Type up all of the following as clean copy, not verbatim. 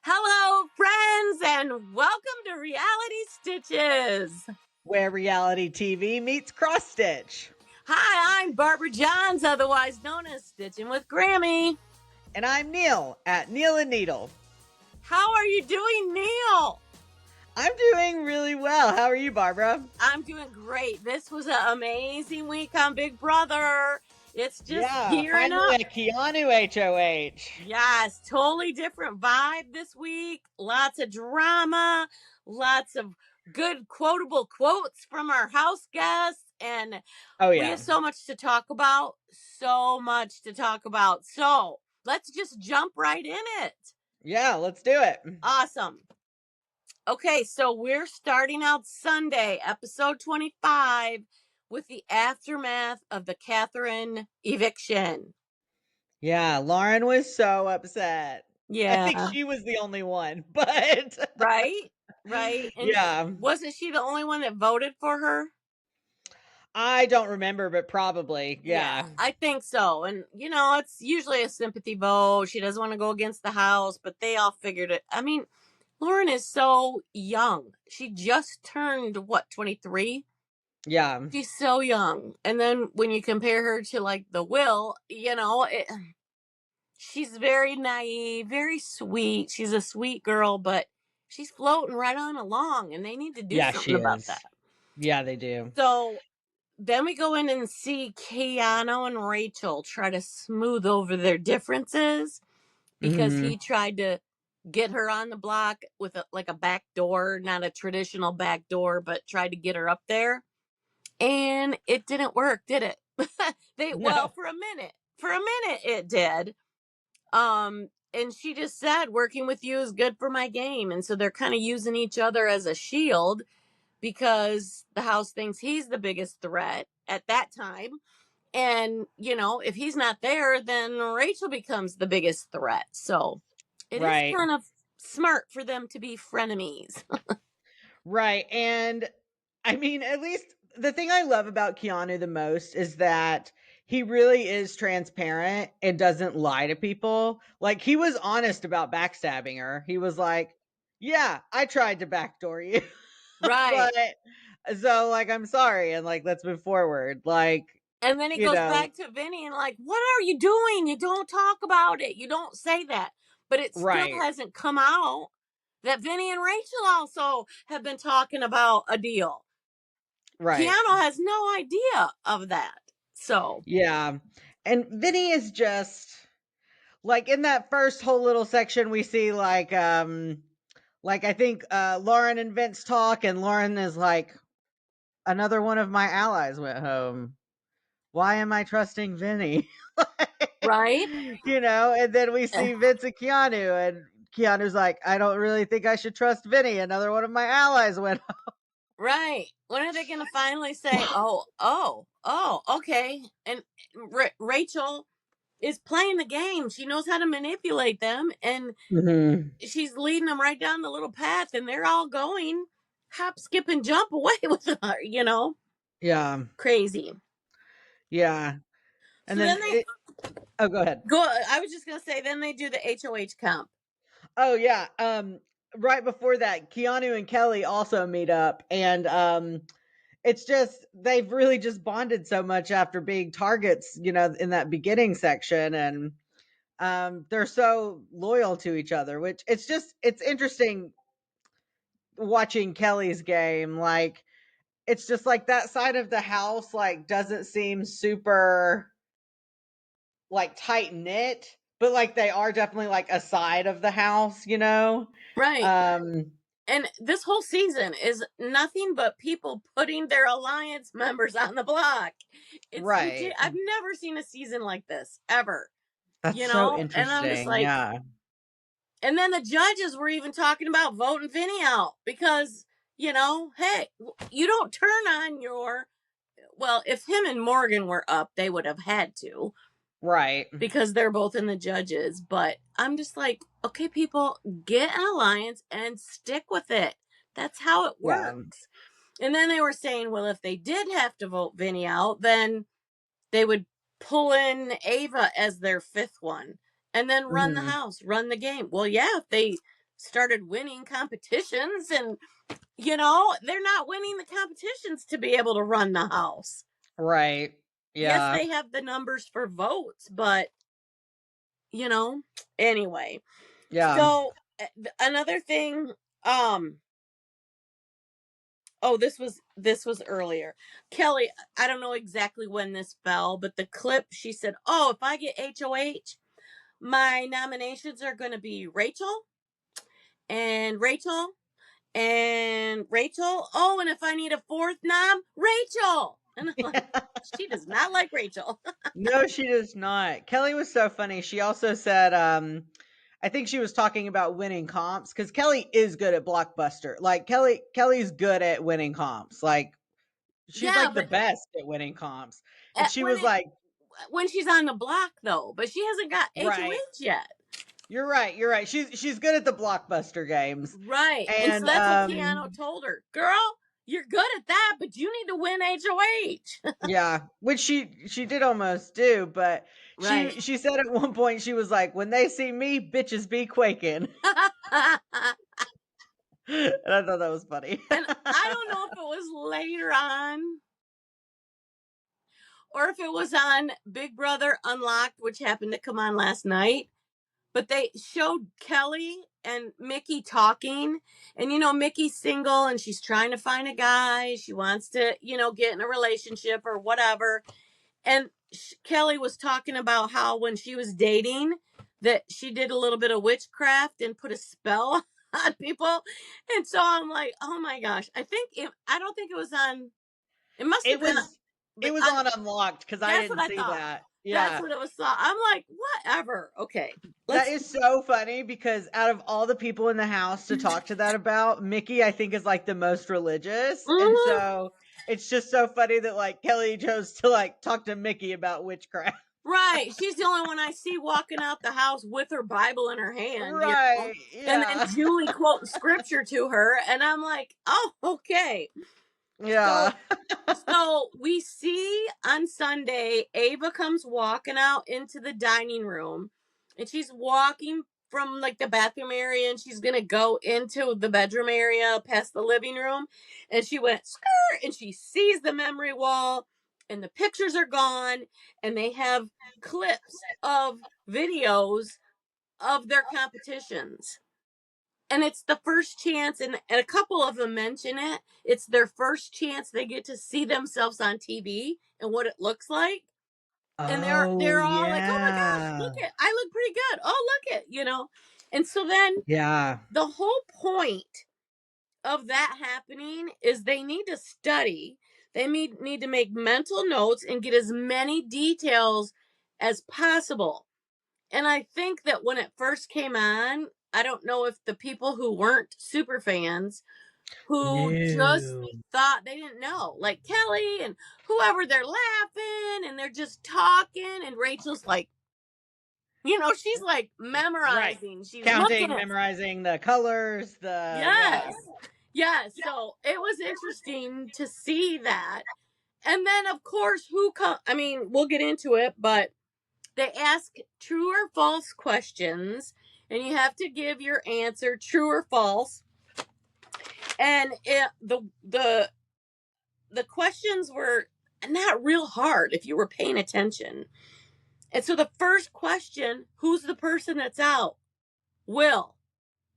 Hello, friends, and welcome to Reality Stitches. Where reality TV meets cross stitch. Hi, I'm Barbara Johns, otherwise known as Stitching with Grammy. And I'm Neil at Neil and Needle. How are you doing, Neil? I'm doing really well. How are you, Barbara? I'm doing great. This was an amazing week on Big Brother. It's just gearing finally up. a Keanu HOH. Yes, totally different vibe this week. Lots of drama, lots of good quotable quotes from our house guests, and we have so much to talk about. So let's just jump right in it. Yeah, let's do it. Awesome. Okay, so we're starting out Sunday, episode 25, with the aftermath of the Catherine eviction. Yeah, Lauren was so upset. Yeah. I think she was the only one, but Right. And yeah. wasn't she the only one that voted for her? I don't remember, but probably. Yeah. I think so. And it's usually a sympathy vote. She doesn't want to go against the house, but they all figured it. I mean, Lauren is so young. She just turned 23? Yeah. She's so young. And then when you compare her to like the Will, she's very naive, very sweet. She's a sweet girl, but she's floating right on along, and they need to do something about that. Yeah, they do. So then we go in and see Keanu and Rachel try to smooth over their differences because he tried to get her on the block with a back door, not a traditional back door, but tried to get her up there. And it didn't work, did it? Well, for a minute it did. And she just said, working with you is good for my game. And so they're kind of using each other as a shield because the house thinks he's the biggest threat at that time. And, if he's not there, then Rachel becomes the biggest threat. So it is kind of smart for them to be frenemies. Right. And I mean, at least the thing I love about Keanu the most is that he really is transparent and doesn't lie to people. Like, he was honest about backstabbing her. He was like, yeah, I tried to backdoor you. Right. But so, like, I'm sorry. And like, let's move forward. Like, and then he goes back to Vinny and like, what are you doing? You don't talk about it. You don't say that. But it still hasn't come out that Vinny and Rachel also have been talking about a deal. Right. Keanu has no idea of that. So. Yeah. And Vinny is just like in that first whole little section we see like I think Lauren and Vince talk, and Lauren is like, another one of my allies went home. Why am I trusting Vinny? Right? And then we see Vince and Keanu, and Keanu's like, I don't really think I should trust Vinny. Another one of my allies went home. Right. When are they going to finally say, oh, okay. And Rachel is playing the game. She knows how to manipulate them, and she's leading them right down the little path, and they're all going hop, skip, and jump away with her, Yeah. Crazy. Yeah. And so then go ahead. I was just going to say, then they do the HOH comp. Oh, yeah. Right before that, Keanu and Kelly also meet up, and it's just, they've really just bonded so much after being targets, in that beginning section. And they're so loyal to each other, which it's interesting watching Kelly's game. Like, it's just like that side of the house, like, doesn't seem super like tight knit, but like they are definitely like a side of the house, Right. And this whole season is nothing but people putting their alliance members on the block. It's right. I've never seen a season like this ever. That's so interesting. And I'm just like, yeah. And then the judges were even talking about voting Vinny out because, hey, you don't turn on if him and Morgan were up, they would have had to. Right. Because they're both in the judges. But I'm just like, okay, people, get an alliance and stick with it. That's how it works. Yeah. And then they were saying, well, if they did have to vote Vinny out, then they would pull in Ava as their fifth one and then run the house, run the game. Well, yeah, if they started winning competitions, and they're not winning the competitions to be able to run the house. Right. Yes, Yeah. they have the numbers for votes, but anyway. Yeah. So another thing, um oh, this was earlier. Kelly, I don't know exactly when this fell, but the clip, she said, "Oh, if I get HOH, my nominations are going to be Rachel and Rachel and Rachel. Oh, and if I need a fourth nom, Rachel." And I'm like, she does not like Rachel. No, she does not. Kelly was so funny. She also said, I think she was talking about winning comps because Kelly is good at Blockbuster. Like Kelly's good at winning comps. Like she's Yeah, like the but best at winning comps. And she when was like, she's on the block though, but she hasn't got right, HOH yet. you're right, you're right. She's good at the Blockbuster games. Right. And so And that's what Keanu told her. Girl, you're good at that, but you need to win HOH. yeah, which she did almost do, but Right. she said at one point she was like, when they see me, bitches be quaking. And I thought that was funny. And I don't know if it was later on or if it was on Big Brother Unlocked, which happened to come on last night, but they showed Kelly and Mickey talking. And, Mickey's single and she's trying to find a guy. She wants to, get in a relationship or whatever. And Kelly was talking about how when she was dating, that she did a little bit of witchcraft and put a spell on people. And so I'm like, oh my gosh. I don't think it was on, it must It have been, was but it was on Unlocked because I that's what didn't I see thought. that. That's Yeah. what it was. I'm like, whatever. Okay. That Let's, is so funny because out of all the people in the house to talk to that about, Mickey, I think, is like the most religious. And mhm. so it's just so funny that like Kelly chose to like talk to Mickey about witchcraft. Right. She's the only one I see walking out the house with her Bible in her hand, Right. and then Yeah. Julie quoting scripture to her. And I'm like, oh, okay. Yeah. So so we see on Sunday, Ava comes walking out into the dining room, and she's walking from like the bathroom area, and she's gonna go into the bedroom area past the living room, and she went skirt, and she sees the memory wall, and the pictures are gone, and they have clips of videos of their competitions, and it's the first chance, and a couple of them mention it. It's their first chance they get to see themselves on TV and what it looks like. And they're Oh, all like, "Oh my gosh, yeah. look it. I look pretty good. Oh, look it." And so then Yeah. the whole point of that happening is they need to study. They need to make mental notes and get as many details as possible. And I think that when it first came on, I don't know if the people who weren't super fans, who just No. thought they didn't know, like Kelly and whoever, they're laughing and they're just talking. And Rachel's like, she's like Right. memorizing, she's looking Counting, at. memorizing the colors, the yeah. Yes. Yes. So it was interesting to see that. And then, of course, I mean, we'll get into it, but they ask true or false questions, and you have to give your answer true or false. And the questions were not real hard if you were paying attention. And so the first question, who's the person that's out? Will.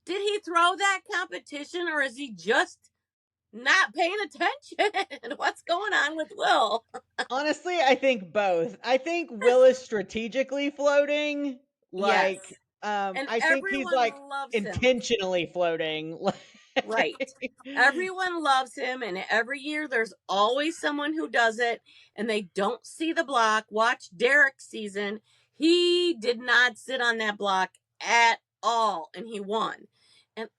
Did he throw that competition, or is he just not paying attention? What's going on with Will? Honestly, I think both. I think Will is strategically floating. Yes. Like, And I think he's everyone like loves him. intentionally floating. Right. Everyone loves him, and every year there's always someone who does it, and they don't see the block. Watch Derek's season. He did not sit on that block at all, and he won. And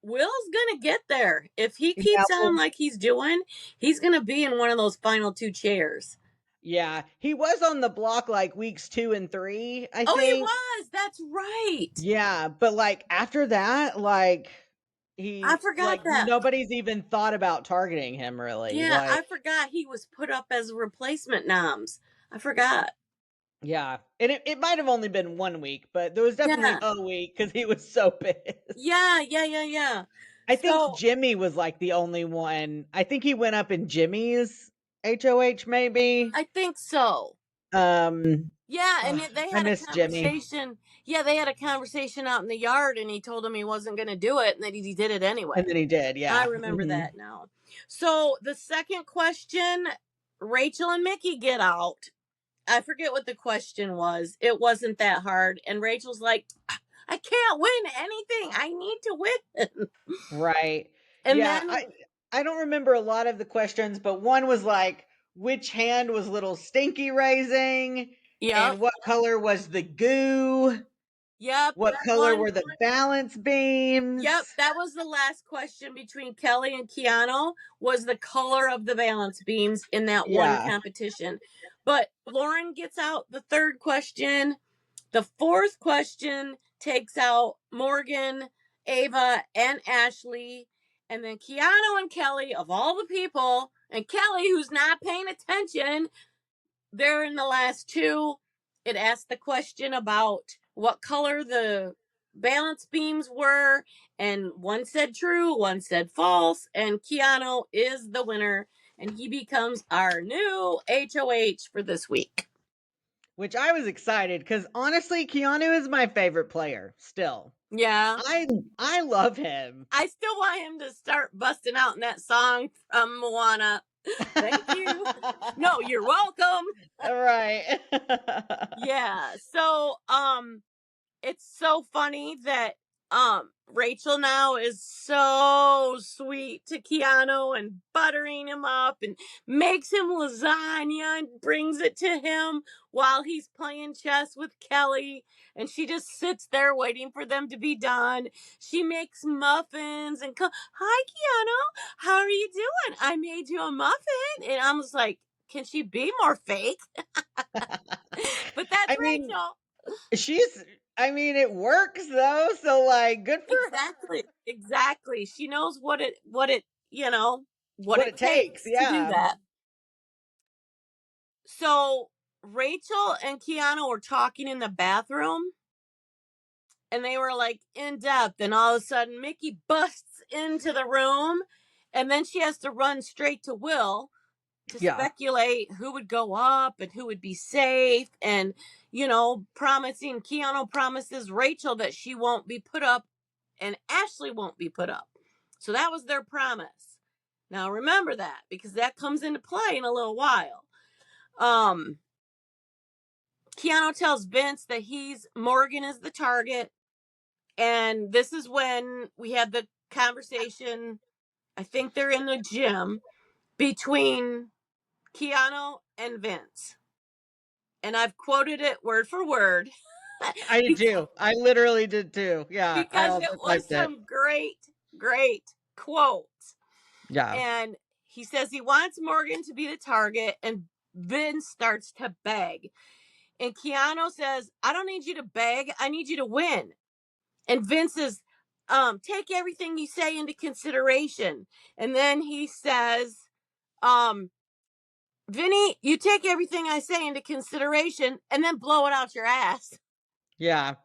Will's gonna get there. If he Yeah, keeps on well, like he's doing, he's gonna be in one of those final two chairs. yeah, he was on the block like weeks 2 and 3, I Oh, he think. was. That's right. Yeah, but like after that, like I he forgot like that. nobody's even thought about targeting him really. Yeah, Like, I forgot he was put up as replacement noms. I forgot. Yeah, and it might have only been 1 week, but there was definitely Yeah. a week because he was so pissed. Yeah, yeah, yeah, yeah. I think So Jimmy was, like, the only one. I think he went up in Jimmy's HOH maybe. I think so. Um, Yeah, and ugh, they I had a miss Jimmy, conversation. Yeah, they had a conversation out in the yard, and he told him he wasn't going to do it, and that he did it and anyway. then he did, I yeah, remember mhm. that now. So the second question, Rachel and Mickey get out. I forget what the question was. It wasn't that hard, and Rachel's like, "I can't win anything. I need to win." Right. And Yeah, then, I don't remember a lot of the questions, but one was like, which hand was little stinky raising, yep, and what color was the goo? yep, What that color one. were the balance beams? Yep, that was the last question between Kelly and Keanu, was the color of the valence beams in that one Yeah, competition. But Lauren gets out the third question. The fourth question takes out Morgan, Ava, and Ashley. And then Keanu and Kelly, of all the people, and Kelly, who's not paying attention, they're in the last two. It asked the question about what color the balance beams were, and one said true, one said false, and Keanu is the winner, and he becomes our new HOH for this week. which I was excited because honestly, Keanu is my favorite player still. Yeah. I I love him. I still want him to start busting out in that song from Moana. Thank you. No, you're welcome. Right. Yeah. So, it's so funny that Rachel now is so sweet to Keanu and buttering him up and makes him lasagna and brings it to him while he's playing chess with Kelly, and she just sits there waiting for them to be done. She makes muffins and hi Keanu, how are you doing? I made you a muffin. And I was like, can she be more fake? But that's I mean, Rachel. she's I mean, it works though, so like good for her. Exactly. Exactly. She knows what it, you know, what What it it takes, takes to do yeah. that. So Rachel and Keanu were talking in the bathroom, and they were like in depth, and all of a sudden Mickey busts into the room, and then she has to run straight to Will to Yeah. speculate who would go up and who would be safe, and promising Keanu promises Rachel that she won't be put up and Ashley won't be put up. So that was their promise. Now remember that, because that comes into play in a little while. Um Keanu tells Vince that he's Morgan is the target, and this is when we had the conversation. I think they're in the gym between Keanu and Vince, and I've quoted it word for word I did too. I literally did too. Yeah, I because it also was typed it. some great, great quotes. Yeah. And he says he wants Morgan to be the target, and Vince starts to beg. And Keanu says, I don't need you to beg, I need you to win. And Vince says, take everything you say into consideration. And then he says, um, Vinny, you take everything I say into consideration and then blow it out your ass. Yeah.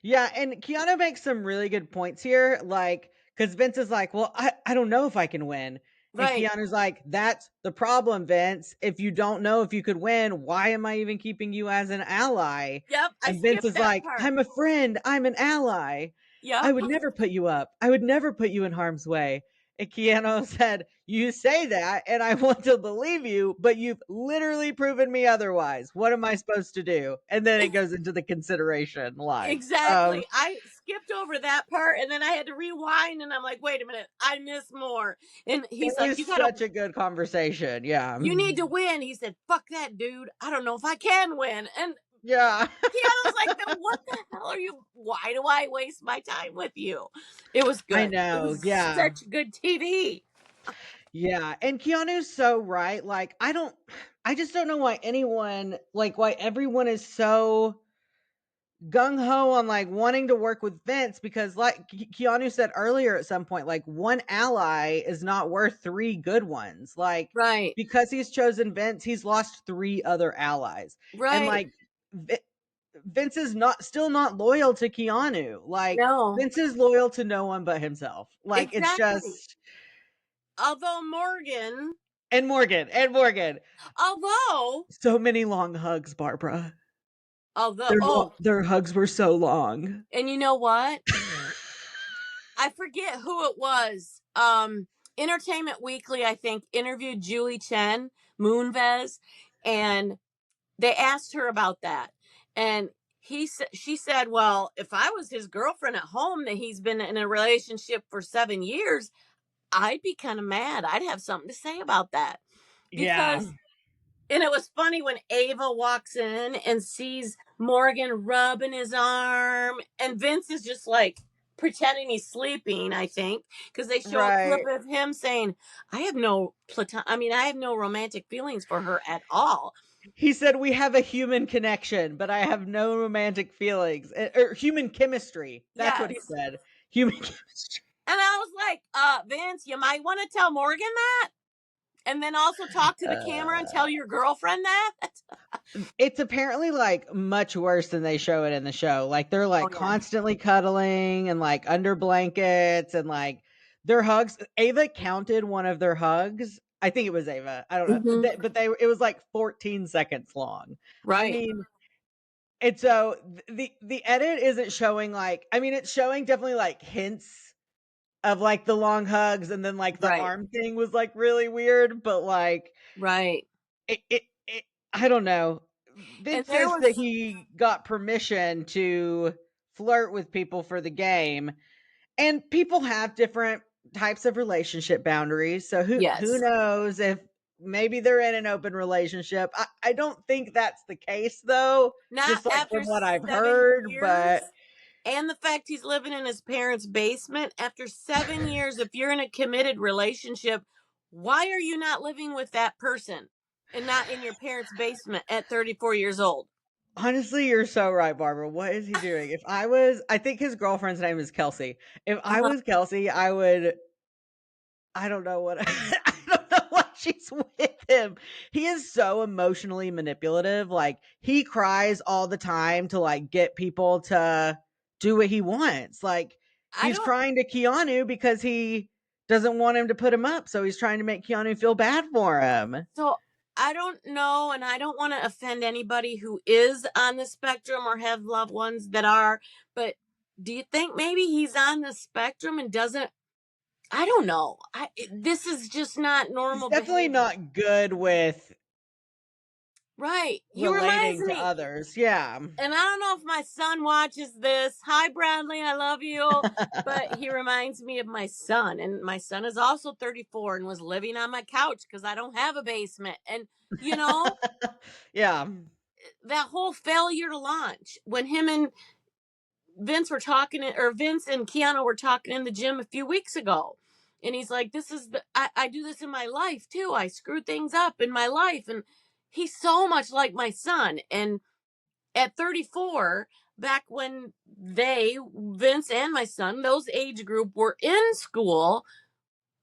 Yeah, and Keanu makes some really good points here, like, because Vince is like, "Well, I don't know if I can win." And Right. Keanu's like, "That's the problem, Vince. If you don't know if you could win, why am I even keeping you as an ally?" Yep, I And Vince skipped is that like, part. "I'm a friend. I'm an ally. I Yep. would never put you up. I would never put you in harm's way." And Keanu said, "You say that, and I want to believe you, but you've literally proven me otherwise. What am I supposed to do?" And then it goes into the consideration line. Exactly. I skipped over that part, and then I had to rewind, and I'm like, wait a minute, I missed more. And It he's like, was such a good conversation, yeah. you need to win. He said, fuck that, dude. I don't know if I can win. And Yeah. Keanu's like, then what the hell are you? Why do I waste my time with you? It was I good. It know, was yeah. such good TV. Yeah, and Keanu's so right, like, I just don't know why anyone like, why everyone is so gung ho on like wanting to work with Vince because like Keanu said earlier at some point, like one ally is not worth three good ones. Like Right. because he's chosen Vince, he's lost three other allies. And Right. like Vi- Vince is not still not loyal to Keanu. Like No, Vince is loyal to no one but himself. Like it's exactly. just Although Morgan, and Morgan. although, So many long hugs, Barbara. although, oh, Their hugs were so long. and you know what? I forget who it was. Entertainment Weekly, I think, interviewed Julie Chen, Moonves, and they asked her about that. And she said, "Well, if I was his girlfriend at home that he's been in a relationship for 7 years, I'd be kind of mad. I'd have something to say about that." Yeah. Because and it was funny when Ava walks in and sees Morgan rubbing his arm, and Vince is just like pretending he's sleeping, I think, because they show a clip Right. of him saying, I have no romantic feelings for her at all. He said we have a human connection, but I have no romantic feelings or human chemistry. That's what he Yes. said. Human chemistry. And I was like, Vince, you might want to tell Morgan that. And then also talk to the camera and tell Uh, your girlfriend that. it's apparently like much worse than they show it in the show. Like they're Oh like yeah. constantly cuddling and like under blankets and like their hugs. Ava counted one of their hugs. I think it was Ava. I don't know. Hmm. But they it was like 14 seconds long. I Right. mean, and so the edit isn't showing like I mean it's showing definitely like hints of like the long hugs and then like the Right. arm thing was like really weird, but like Right. it I don't know. And Vince there says that was he got permission to flirt with people for the game, and people have different types of relationship boundaries. So who yes. knows if maybe they're in an open relationship. I don't think that's the case though, Not just like after from what I've 7 heard, but years. And the fact he's living in his parents' basement after 7 years, if you're in a committed relationship, why are you not living with that person and not in your parents' basement at 34 years old? honestly, you're so right, Barbara. What is he doing? I think his girlfriend's name is Kelsey. If I Uh-huh. was Kelsey, I would I don't know what I don't know why she's with him. He is so emotionally manipulative. Like he cries all the time to like get people to do what he wants. Like I he's don't, crying to Keanu because he doesn't want him to put him up, so he's trying to make Keanu feel bad for him. so I don't know, and I don't want to offend anybody who is on the spectrum or have loved ones that are, but do you think maybe he's on the spectrum and doesn't? I don't know. This is just not He's normal definitely behavior. not good with Right. He reminds relating to me, others. Yeah. and I don't know if my son watches this. Hi, Bradley. I love you. But he reminds me of my son. And my son is also 34 and was living on my couch because I don't have a basement. And, you know, Yeah. that whole failure to launch when him and Vince were talking, or Vince and Keanu were talking in the gym a few weeks ago. And he's like, I do this in my life too. I screw things up in my life. And he's so much like my son. And at 34, back when Vince and my son, those age group were in school,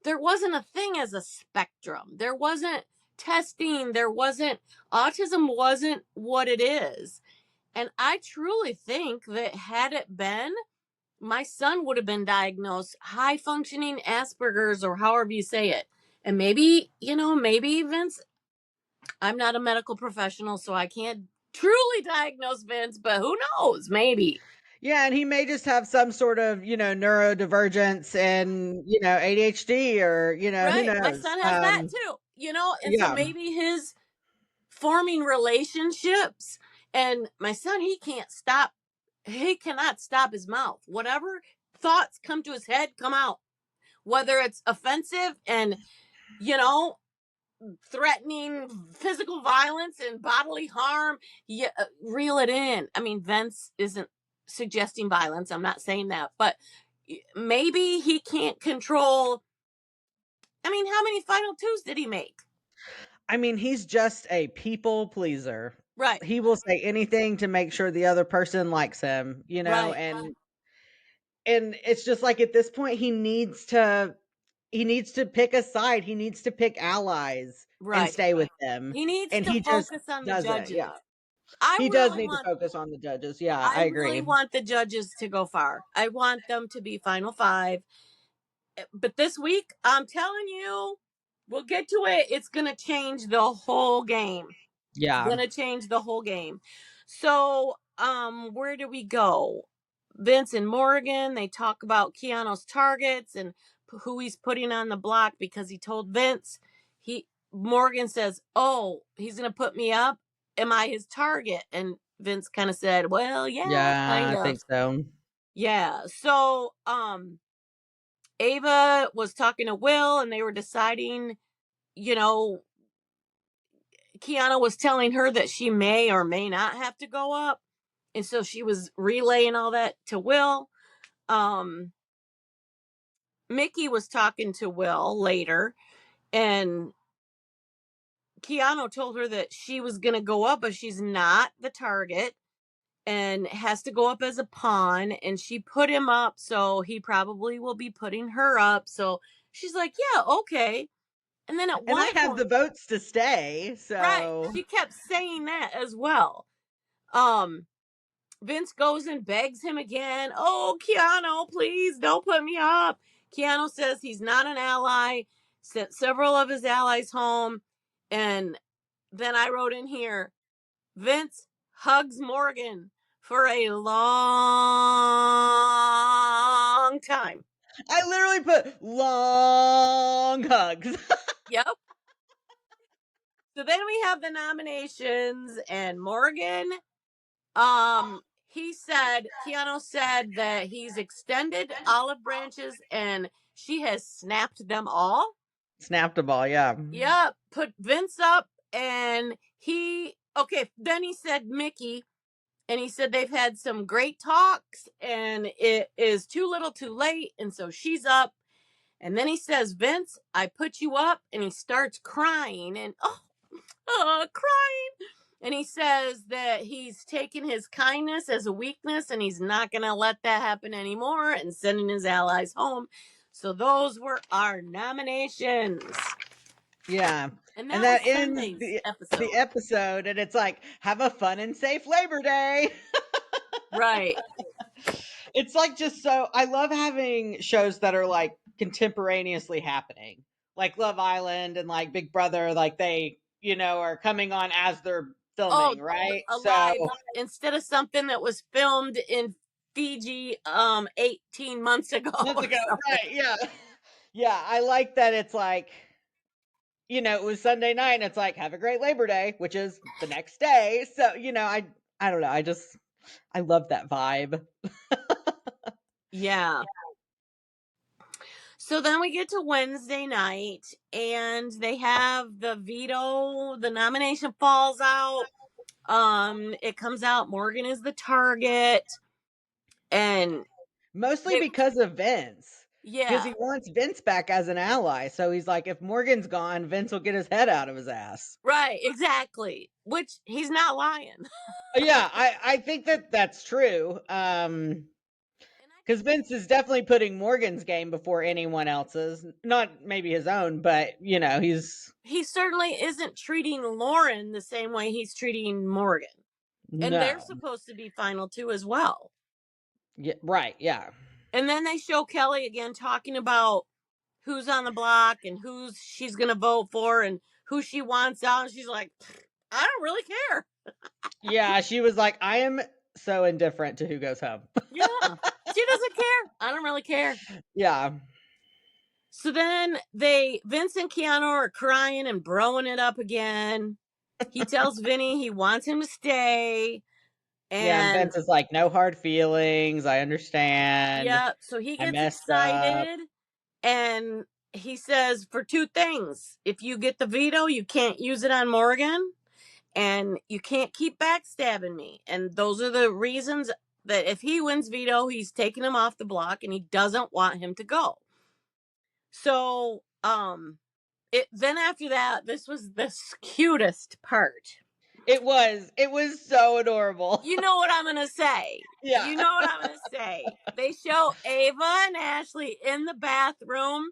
there wasn't a thing as a spectrum. There wasn't testing. Autism wasn't what it is. And I truly think that had it been, my son would have been diagnosed high functioning Asperger's or however you say it. And maybe, maybe Vince, I'm not a medical professional, so I can't truly diagnose Vince, but who knows? Maybe. Yeah, and he may just have some sort of, neurodivergence and, ADHD or, who Right. My knows? son has that too, and so Yeah. maybe his forming relationships, and my son, he cannot stop his mouth. Whatever thoughts come to his head come out, whether it's offensive and, you know, threatening physical violence and bodily harm, reel it in. I mean, Vince isn't suggesting violence. I'm not saying that, but maybe he can't control. I mean, how many Final Twos did he make? I mean, he's just a people pleaser. Right, He will say anything to make sure the other person likes him, right, and it's just like at this point he needs to pick a side. He needs to pick allies and right. stay with them. He needs And to he just focus on the doesn't. judges. Yeah. I He does really need to want focus on the judges. Yeah, I I really agree. want the judges to go far. I want them to be final five. But this week, I'm telling you, we'll get to it. It's gonna change the whole game. It's Yeah. gonna change the whole game. So, where do we go? Vince and Morgan, they talk about Keanu's targets and who he's putting on the block because he told Vince. He Morgan says, "Oh, he's gonna put me up. Am I his target?" And Vince kind of said, "Well, yeah, Yeah, kind I of." think so. Yeah. So, Ava was talking to Will and they were deciding, you know, Keanu was telling her that she may or may not have to go up. And so she was relaying all that to Will. Um, Mickey was talking to Will later, and Keanu told her that she was going to go up, but she's not the target and has to go up as a pawn. And she put him up, so he probably will be putting her up. So she's like, yeah, okay. And then at And I one have the point, votes to stay, right, so she kept saying that as well. Um, Vince goes and begs him again. Oh, Keanu, please don't put me up. Keanu says he's not an ally, sent several of his allies home. And then I wrote in here Vince hugs Morgan for a long time. I literally put long hugs. Yep. So then we have the nominations, and Morgan he said, Keanu said that he's extended olive branches and she has snapped them all. Snapped a ball, yeah. Yeah, put Vince up and okay, then he said Mickey and he said they've had some great talks and it is too little too late and so she's up. And then he says, Vince, I put you up and he starts crying and crying. And he says that he's taken his kindness as a weakness and he's not going to let that happen anymore and sending his allies home. So those were our nominations. Yeah. And And that was that ends Sunday's the episode. episode, and it's like, have a fun and safe Labor Day. Right. It's like just so I love having shows that are like contemporaneously happening. Like Love Island and like Big Brother, like they, are coming on as they're Oh, filming, right? So alive instead of something that was filmed in Fiji 18 months ago months or ago, something. right, yeah. Yeah, I like that it's like, it was Sunday night and it's like, have a great Labor Day, which is the next day. So, I don't know. I love that vibe. Yeah. So then we get to Wednesday night and they have the veto, the nomination falls out. It comes out Morgan is the target and Mostly they because of Vince. Because yeah, he wants Vince back as an ally. So he's like, if Morgan's gone, Vince will get his head out of his ass. right, exactly. Which he's not lying. Yeah, I think that that's true. And I Because Vince is definitely putting Morgan's game before anyone else's. Not maybe his own, but he's he certainly isn't treating Lauren the same way he's treating Morgan. And they're no. supposed to be final two as well. Yeah, right, yeah. And then they show Kelly again talking about who's on the block and who's she's gonna vote for and who she wants out. And she's like, I don't really care. Yeah, she was like, I am so indifferent to who goes home. Yeah. She doesn't care. I don't really care. Yeah. So then Vince and Keanu are crying and broing it up again. He tells Vinny he wants him to stay. Yeah, and And Vince is like, no hard feelings. I understand. yeah, so he I gets messed up. excited and he says for two things. If you get the veto, you can't use it on Morgan and you can't keep backstabbing me. And those are the reasons that if he wins veto, he's taking him off the block and he doesn't want him to go. So, it then after that, this was the cutest part. It was so adorable. You know what I'm gonna say. Yeah. You know what I'm gonna say. They show Ava and Ashley in the bathroom,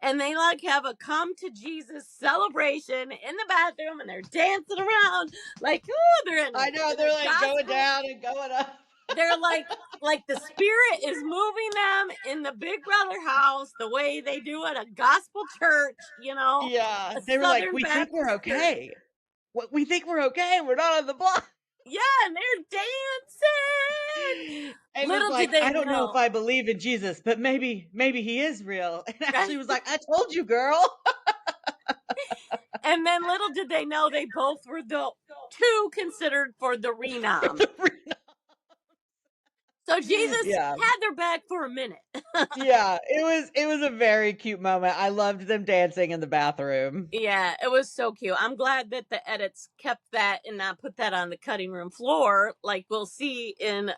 and they like have a come to Jesus celebration in the bathroom, and they're dancing around like, oh, they're in I know, a they're like going gospel. down and going up. They're like the spirit is moving them in the Big Brother house the way they do at a gospel church, Yeah, a they were like, Southern "We think we're Baptist church. okay. What we think we're okay. We're not on the block." Yeah, and they're dancing. Ava's Little did like, they "I don't know if know, I believe in Jesus, but maybe he is real." And right? Ashley was like, "I told you, girl." And then little did they know they both were the two considered for the renom. So Jesus Yeah. had their back for a minute. Yeah, it was a very cute moment. I loved them dancing in the bathroom. Yeah, it was so cute. I'm glad that the edits kept that and not put that on the cutting room floor, like we'll see in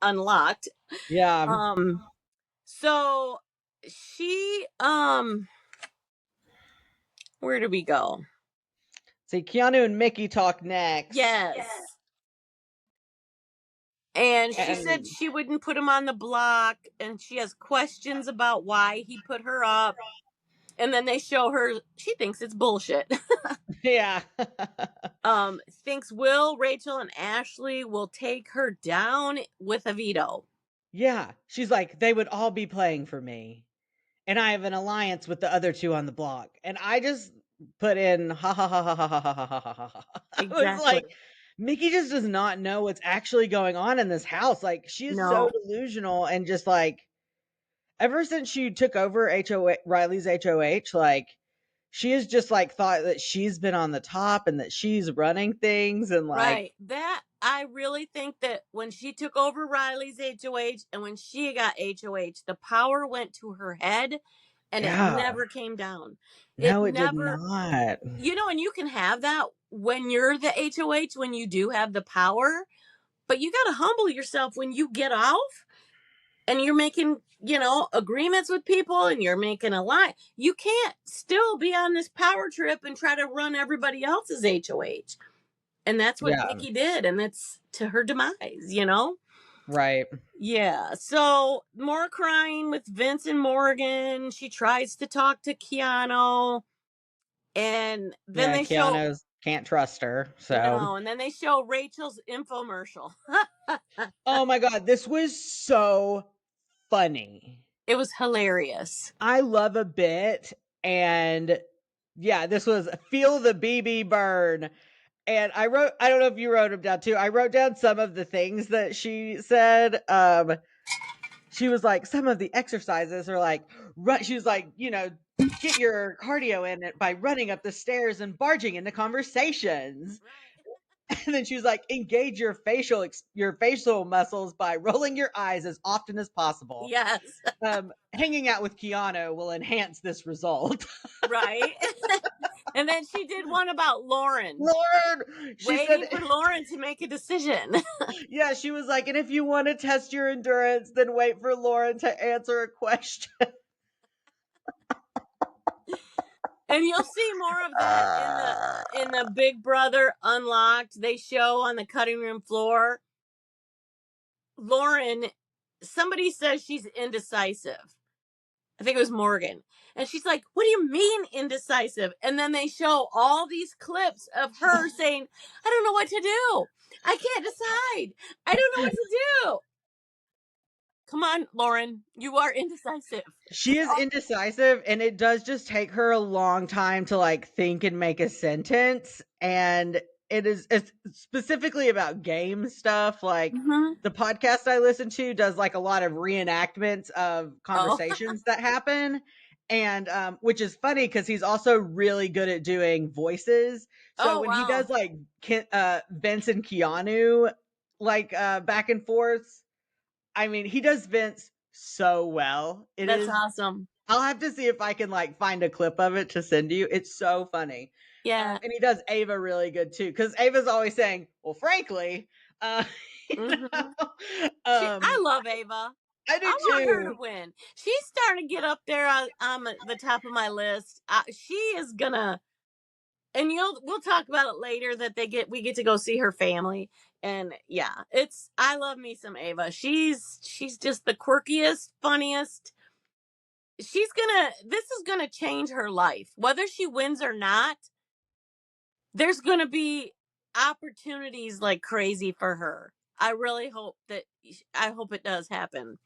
Unlocked. Yeah. So she where do we go? See, Keanu and Mickey talk next. Yes. And she said And she wouldn't put him on the block, and she has questions about why he put her up. And then they show her, she thinks it's bullshit. yeah. Thinks Will, Rachel, and Ashley will take her down with a veto. Yeah. She's like, they would all be playing for me. And I have an alliance with the other two on the block. And I just put in ha ha ha ha ha ha ha ha ha ha. I was Exactly. like, Mickey just does not know what's actually going on in this house. Like, she is so No. delusional and just like ever since she took over Riley's HOH, like she has just like thought that she's been on the top and that she's running things and like Right. That I really think that when she took over Riley's HOH and when she got HOH, the power went to her head and it yeah. never came down. It No, it did never, not. and you can have that when you're the HOH, when you do have the power, but you got to humble yourself when you get off and you're making, agreements with people and you're making a lie. You can't still be on this power trip and try to run everybody else's HOH. And that's what Yeah, Nikki did, and that's to her demise. right. Yeah. So more crying with Vince and Morgan. She tries to talk to Keanu, and then Yeah, they show Keanu can't trust her. So, no, and then they show Rachel's infomercial. oh my god, this was so funny. It was hilarious. I love a bit and yeah, this was feel the BB burn. And I don't know if you wrote them down too. I wrote down some of the things that she said. She was like, some of the exercises are like, she was like, get your cardio in it by running up the stairs and barging into conversations. Right. And then she was like, engage your facial muscles by rolling your eyes as often as possible. Yes. Hanging out with Keanu will enhance this result. Right. And then she did one about Lauren, Lord, she said, waiting for Lauren to make a decision. yeah, she was like, and if you want to test your endurance, then wait for Lauren to answer a question. And you'll see more of that in the Big Brother Unlocked. They show on the cutting room floor. Lauren, somebody says she's indecisive. I think it was Morgan. And she's like, "What do you mean indecisive?" And then they show all these clips of her saying, "I don't know what to do. I can't decide. I don't know what to do." Come on, Lauren, you are indecisive. She is indecisive, and it does just take her a long time to like think and make a sentence. And it's specifically about game stuff. Like Mm-hmm. the podcast I listen to does like a lot of reenactments of Oh, conversations that happen. And which is funny because he's also really good at doing voices. So oh when he wow, does like Vince and Keanu like back and forth, I mean, he does Vince so well. It that's is awesome. I'll have to see if I can like find a clip of it to send you. It's so funny. Yeah. And he does Ava really good too, because Ava's always saying, "Well, frankly," uh, you Mm-hmm. know, I love Ava. I I do want her to too. win. She's starting to get up there on the top of my list. She is gonna, and we'll talk about it later. That we get to go see her family, and yeah, I love me some Ava. She's just the quirkiest, funniest. this is gonna change her life. Whether she wins or not, there's gonna be opportunities like crazy for her. I really hope I hope it does happen.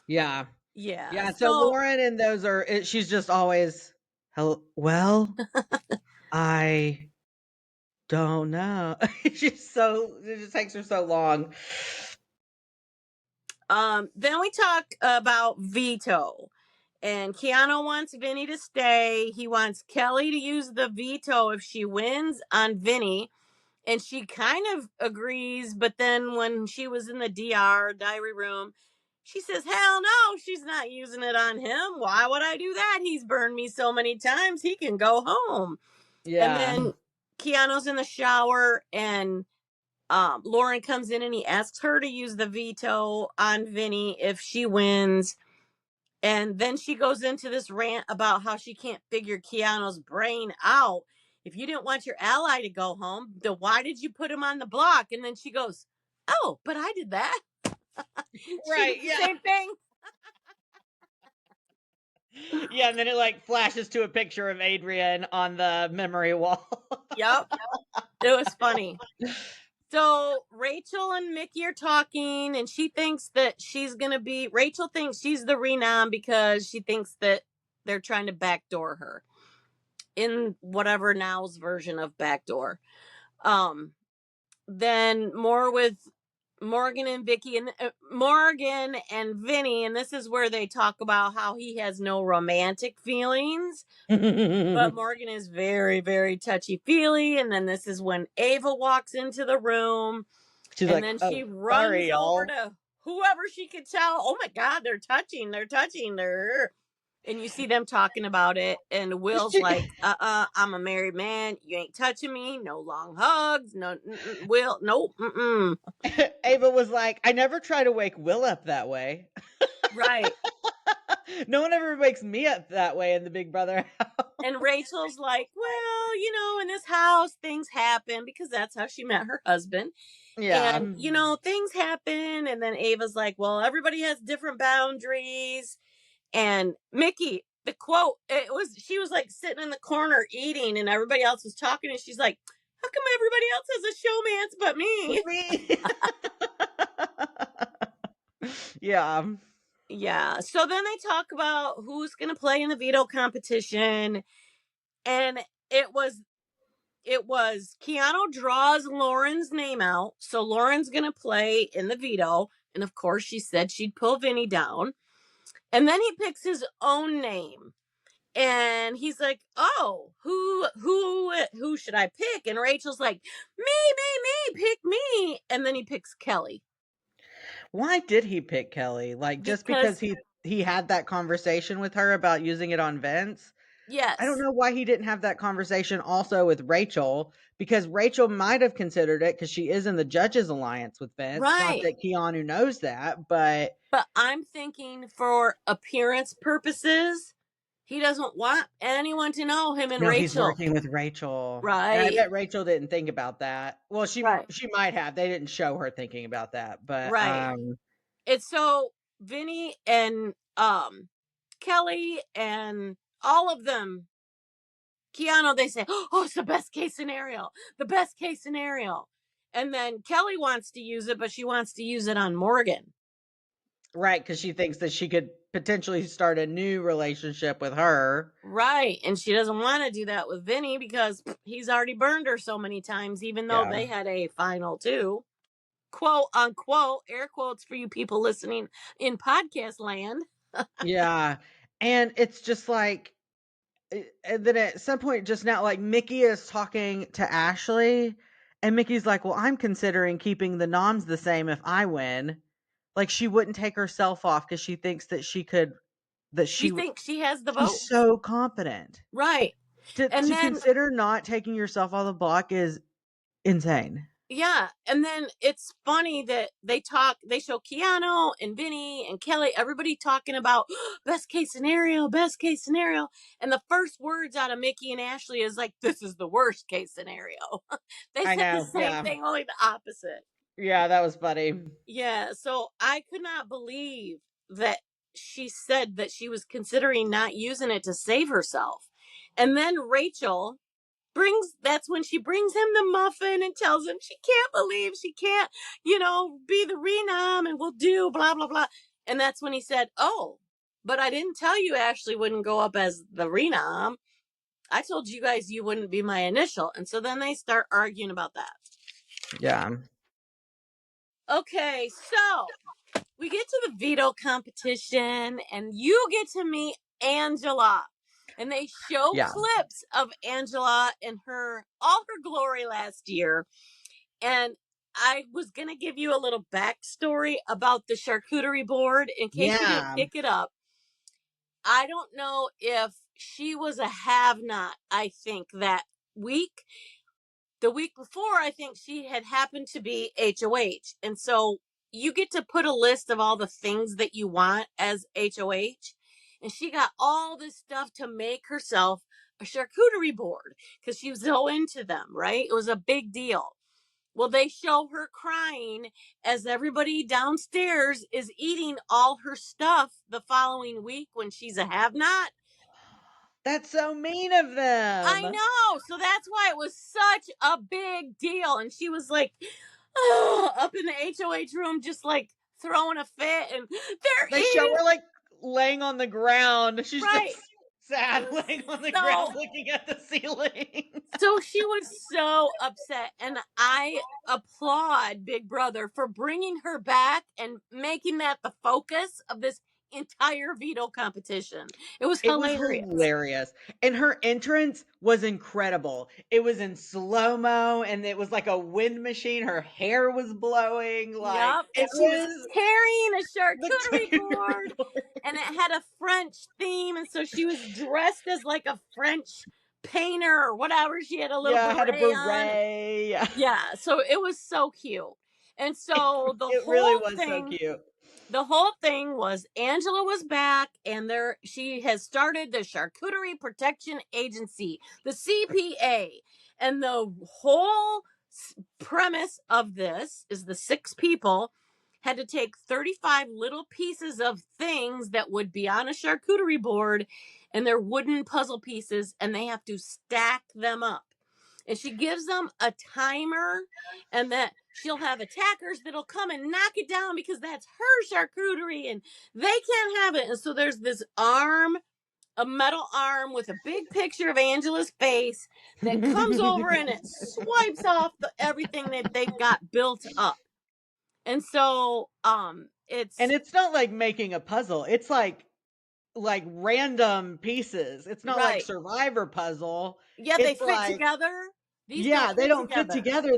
Yeah. Yeah. Yeah, so So Lauren and those are she's just always, "Hel well, I don't know." It just takes her so long. then we talk about veto. And Keanu wants Vinny to stay. He wants Kelly to use the veto if she wins on Vinny. And she kind of agrees, but then when she was in the diary room, she says, hell no, she's not using it on him. Why would I do that? He's burned me so many times, he can go home. And Yeah. then Keanu's in the shower, and Lauren comes in and he asks her to use the veto on Vinny if she wins. And then she goes into this rant about how she can't figure Keanu's brain out. If you didn't want your ally to go home, then why did you put him on the block? And then she goes, oh, but I did that. She Right, did the yeah. same thing. Yeah, and then it, like, flashes to a picture of Adrian on the memory wall. Yep. It was funny. So Rachel and Mickey are talking, and Rachel thinks she's the renom because she thinks that they're trying to backdoor her in whatever now's version of backdoor. Um, then more with Morgan and Vicky and Morgan and Vinny, and this is where they talk about how he has no romantic feelings, but Morgan is very, very touchy feely. And then this is when Ava walks into the room, She's and like, then she "Oh, sorry, runs over y'all." to whoever she could tell. Oh my God, they're touching her. And you see them talking about it, and Will's She like, I'm a married man. You ain't touching me. No long hugs. No, Will, nope, Ava was like, "I never try to wake Will up that way." right. No one ever wakes me up that way in the Big Brother house. And Rachel's like, well, in this house, things happen because that's how she met her husband. Yeah. And, things happen. And then Ava's like, well, everybody has different boundaries. And Mickey, the quote, she was like sitting in the corner eating and everybody else was talking. And she's like, how come everybody else has a showmance but With me? me. Yeah. Yeah. So then they talk about who's going to play in the veto competition. And it was Keanu draws Lauren's name out. So Lauren's going to play in the veto. And of course, she said she'd pull Vinny down. And then he picks his own name. And he's like, "Oh, who should I pick?" And Rachel's like, "Me, pick me." And then he picks Kelly Why did he pick Kelly? Like, just because because he had that conversation with her about using it on Vince? I don't yes, know why he didn't have that conversation also with Rachel, because Rachel might have considered it because she is in the Judges Alliance with Vince. Not right. that Keanu knows that, but But I'm thinking for appearance purposes, he doesn't want anyone to know him and no, he's Rachel. working with Rachel. And I Right. bet Rachel didn't think about that. Well, Right. she might have. They didn't show her thinking about that, but Right. It's so Vinny and Kelly and all of them, Keanu, they say, oh, it's the best case scenario. The best case scenario. And then Kelly wants to use it, but she wants to use it on Morgan. right, because she thinks that she could potentially start a new relationship with her. Right. And she doesn't want to do that with Vinny because he's already burned her so many times, even though Yeah. they had a final two. Quote unquote, air quotes for you people listening in podcast land. Yeah. And it's just like, and then at some point just now, like Mickey is talking to Ashley, and Mickey's like, "Well, I'm considering keeping the noms the same if I win." Like she wouldn't take herself off because she thinks that she could. That She thinks she has the she's votes. so confident. Right. And To then consider not taking yourself off the block is insane. yeah, and then it's funny that they show Keanu and Vinny and Kelly, everybody talking about best case scenario. And the first words out of Mickey and Ashley is like, this is the worst case scenario. They I said the know. same Yeah. thing, only the opposite. Yeah, that was funny. Yeah, so I could not believe that she said that she was considering not using it to save herself. And then Rachel that's when she brings him the muffin and tells him she can't believe she can't, be the renom and we'll do blah, blah, blah. And that's when he said, oh, but I didn't tell you Ashley wouldn't go up as the renom. I told you guys you wouldn't be my initial. And so then they start arguing about that. Yeah. Okay, so we get to the veto competition and you get to meet Angela. And they show clips of Angela in all her glory last year. And I was going to give you a little backstory about the charcuterie board in case you didn't pick it up. I don't know if she was a have-not, I think, that week. The week before, I think she had happened to be HOH. And so you get to put a list of all the things that you want as HOH. And she got all this stuff to make herself a charcuterie board because she was so into them, right? It was a big deal. Well, they show her crying as everybody downstairs is eating all her stuff the following week when she's a have-not. That's so mean of them. I know. So that's why it was such a big deal. And she was like, oh, up in the HOH room, just like throwing a fit. And they show her like laying on the ground. She's right. just sad laying on the ground looking at the ceiling. So she was so upset. And I applaud Big Brother for bringing her back and making that the focus of this entire veto competition. It was hilarious. And her entrance was incredible. It was in slow-mo and it was like a wind machine. Her hair was blowing. Like and she was carrying a charcuterie board and it had a French theme. And so she was dressed as like a French painter or whatever. She had a little beret, had a beret. On. Yeah. So it was so cute. And so it really was so cute. The whole thing was Angela was back and she has started the Charcuterie Protection Agency, the CPA. And the whole premise of this is the 6 people had to take 35 little pieces of things that would be on a charcuterie board and they're wooden puzzle pieces and they have to stack them up. And she gives them a timer and that she'll have attackers that'll come and knock it down because that's her charcuterie and they can't have it. And so there's this arm, a metal arm with a big picture of Angela's face that comes over and it swipes off everything that they've got built up. And so it's not like making a puzzle. It's like random pieces. It's not like Survivor puzzle. Yeah, they fit together. They don't fit together.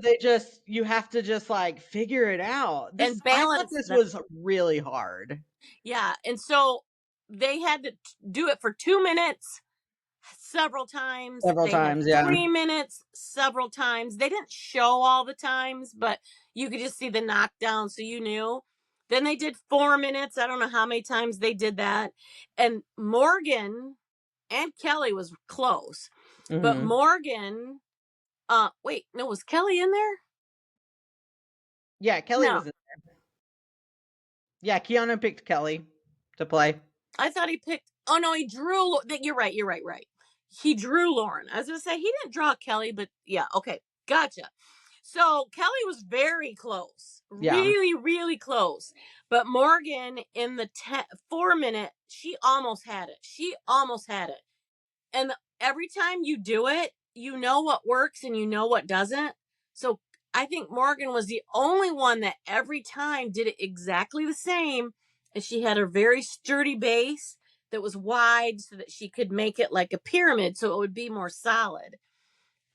You have to just like figure it out. And balance. I thought this was really hard. Yeah. And so they had to do it for 2 minutes several times. 3 minutes several times. They didn't show all the times, but you could just see the knockdown so you knew. Then they did 4 minutes. I don't know how many times they did that. And Morgan and Kelly was close. Mm-hmm. But Morgan, wait, no, was Kelly in there? Yeah, Kelly was in there. Yeah, Keanu picked Kelly to play. I thought he picked, oh no, he drew, you're right. He drew Lauren. I was going to say, he didn't draw Kelly, but yeah, okay, gotcha. So Kelly was very close, really, really close. But Morgan in the 4 minute, she almost had it. And every time you do it, you know what works and you know what doesn't. So I think Morgan was the only one that every time did it exactly the same. And she had a very sturdy base that was wide so that she could make it like a pyramid so it would be more solid.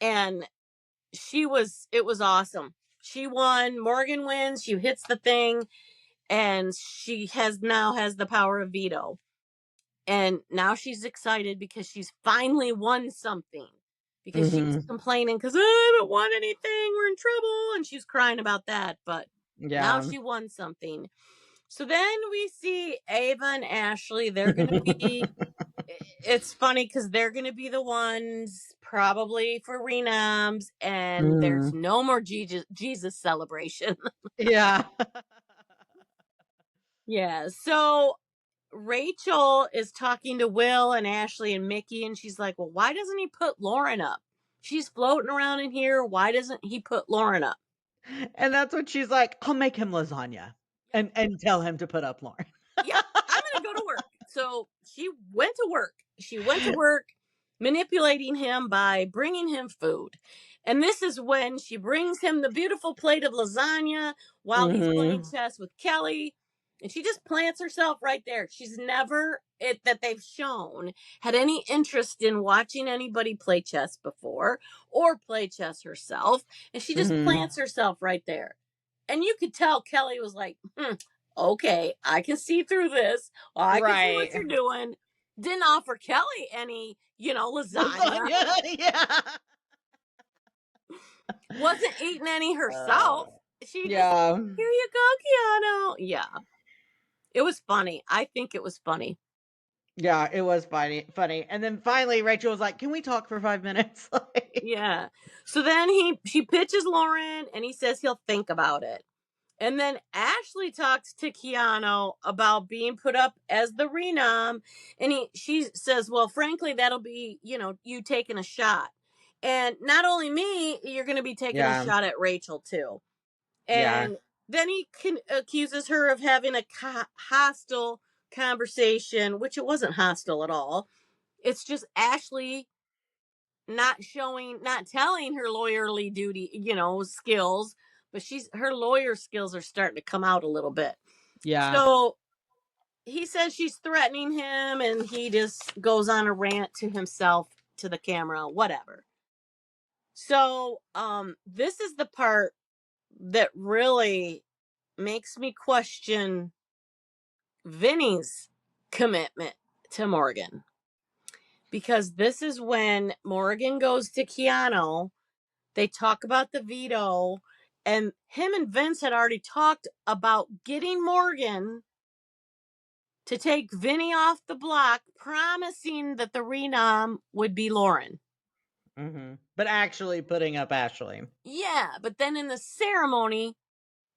And it was awesome. She won. Morgan wins. She hits the thing and she now has the power of veto. And now she's excited because she's finally won something. Because she was complaining because I haven't won anything. We're in trouble. And she's crying about that. But now she won something. So then we see Ava and Ashley. They're going to be, it's funny because they're going to be the ones probably for renoms. And there's no more Jesus celebration. Yeah. Yeah. So Rachel is talking to Will and Ashley and Mickey, and she's like, well, why doesn't he put Lauren up? She's floating around in here. Why doesn't he put Lauren up? And that's when she's like, I'll make him lasagna Yep. and tell him to put up Lauren. Yep. I'm going to go to work. So she went to work. She went to work manipulating him by bringing him food. And this is when she brings him the beautiful plate of lasagna while he's playing chess with Kelly. And she just plants herself right there. She's never, that they've shown, had any interest in watching anybody play chess before or play chess herself. And she just plants herself right there. And you could tell Kelly was like, okay, I can see through this. I can see what you're doing. Didn't offer Kelly any, lasagna. Yeah. Wasn't eating any herself. She just, Yeah. here you go, Keanu. Yeah. It was funny. I think it was funny. Yeah, it was funny. And then finally Rachel was like, can we talk for 5 minutes? Yeah. So then she pitches Lauren and he says he'll think about it. And then Ashley talks to Keanu about being put up as the renom. And she says, well, frankly, that'll be, you taking a shot. And not only me, you're going to be taking a shot at Rachel too. And then he accuses her of having a hostile conversation, which it wasn't hostile at all. It's just Ashley not telling her lawyerly duty, skills, but her lawyer skills are starting to come out a little bit. Yeah. So he says she's threatening him and he just goes on a rant to himself, to the camera, whatever. So, this is the part that really makes me question Vinny's commitment to Morgan. Because this is when Morgan goes to Keanu. They talk about the veto, and him and Vince had already talked about getting Morgan to take Vinny off the block, promising that the renom would be Lauren. But actually putting up Ashley. Yeah, but then in the ceremony,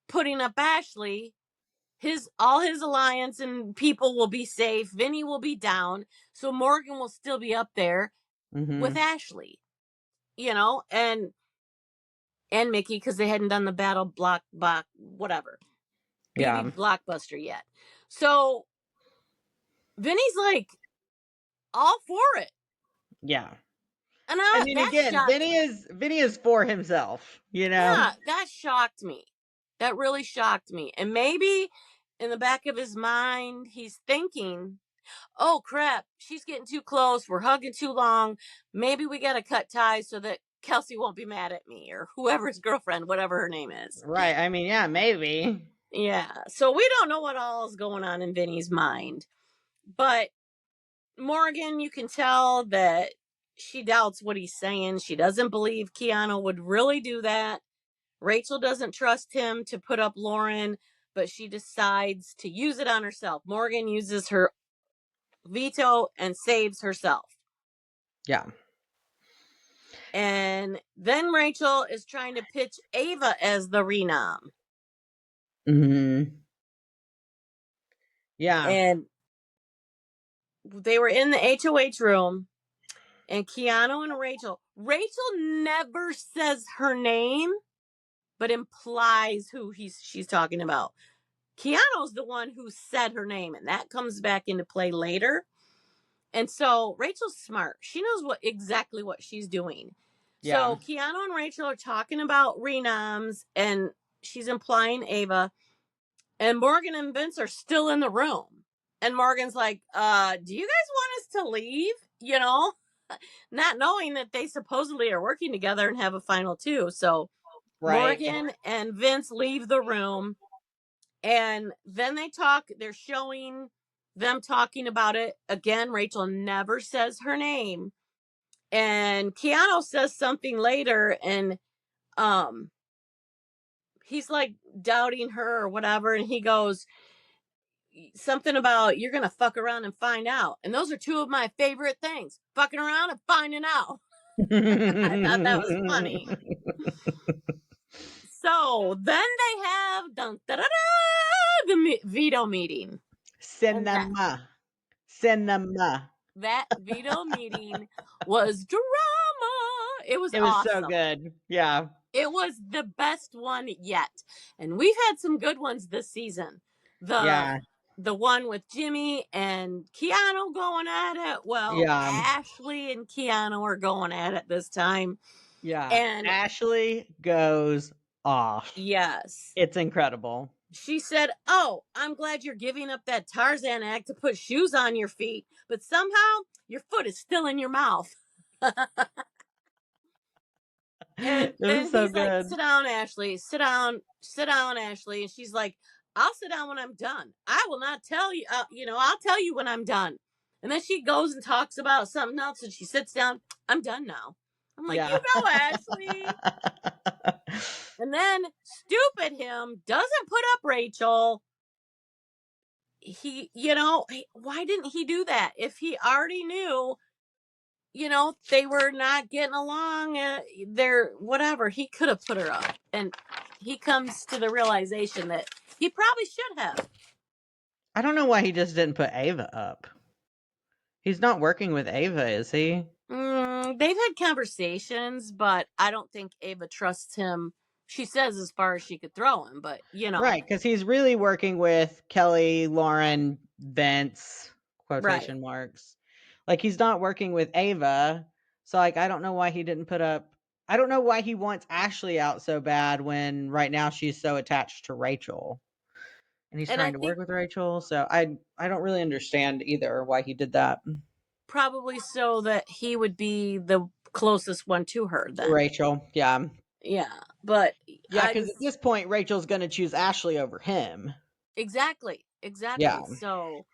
putting up Ashley, all his alliance and people will be safe. Vinny will be down, so Morgan will still be up there with Ashley, and Mickey, because they hadn't done the battle block whatever. BB blockbuster yet. So Vinny's like all for it. Yeah. And I mean, again, Vinny is for himself, Yeah, that shocked me. That really shocked me. And maybe in the back of his mind, he's thinking, oh crap, she's getting too close. We're hugging too long. Maybe we got to cut ties so that Kelsey won't be mad at me, or whoever's girlfriend, whatever her name is. Right. I mean, yeah, maybe. Yeah. So we don't know what all is going on in Vinny's mind. But Morgan, you can tell that she doubts what he's saying. She doesn't believe Keanu would really do that. Rachel doesn't trust him to put up Lauren, but she decides to use it on herself. Morgan uses her veto and saves herself. Yeah. And then Rachel is trying to pitch Ava as the renom. Yeah. And they were in the HOH room, and Keanu and Rachel never says her name, but implies who she's talking about. Keanu's the one who said her name, and that comes back into play later. And so Rachel's smart. She knows exactly what she's doing. Yeah. So Keanu and Rachel are talking about renoms, and she's implying Ava. And Morgan and Vince are still in the room. And Morgan's like, do you guys want us to leave? Not knowing that they supposedly are working together and have a final two. So Morgan and Vince leave the room. And then they talk. They're showing them talking about it. Again, Rachel never says her name. And Keanu says something later, and he's like doubting her or whatever. And he goes something about, you're going to fuck around and find out. And those are two of my favorite things, fucking around and finding out. I thought that was funny. So then they have the veto meeting. And Cinema. that veto meeting was drama. It was It was so awesome. good. Yeah. It was the best one yet. And we've had some good ones this season. The Yeah. the one with Jimmy and Keanu going at it. Well, Yeah. Ashley and Keanu are going at it this time. Yeah. And Ashley goes off. yes, It's incredible. she said, "Oh, I'm glad you're giving up that Tarzan act to put shoes on your feet, but somehow your foot is still in your mouth." And It was then so he's like, good. "Sit down, Ashley. Sit down, Ashley." And she's like, "I'll sit down when I'm done. I will not tell you. I'll tell you when I'm done." And then she goes and talks about something else, and she sits down. "I'm done now." I'm like, "You Yeah. go, Ashley." And then stupid him doesn't put up Rachel. Why didn't he do that? If he already knew, they were not getting along, they're whatever, he could have put her up. And he comes to the realization that he probably should have. I don't know why he just didn't put Ava up. He's not working with Ava, is he? They've had conversations, but I don't think Ava trusts him. She says as far as she could throw him, but Right, because he's really working with Kelly, Lauren, Vince, right. quotation marks. Like, he's not working with Ava. So, like, I don't know why he didn't put up. I don't know why he wants Ashley out so bad when right now she's so attached to Rachel. And he's And I trying to think work with Rachel. So, I don't really understand either why he did that probably so that he would be the closest one to her to then. Rachel. Yeah. Yeah, but Yeah, I because at just this point, Rachel's going to choose Ashley over him. exactly, Yeah. exactly. So,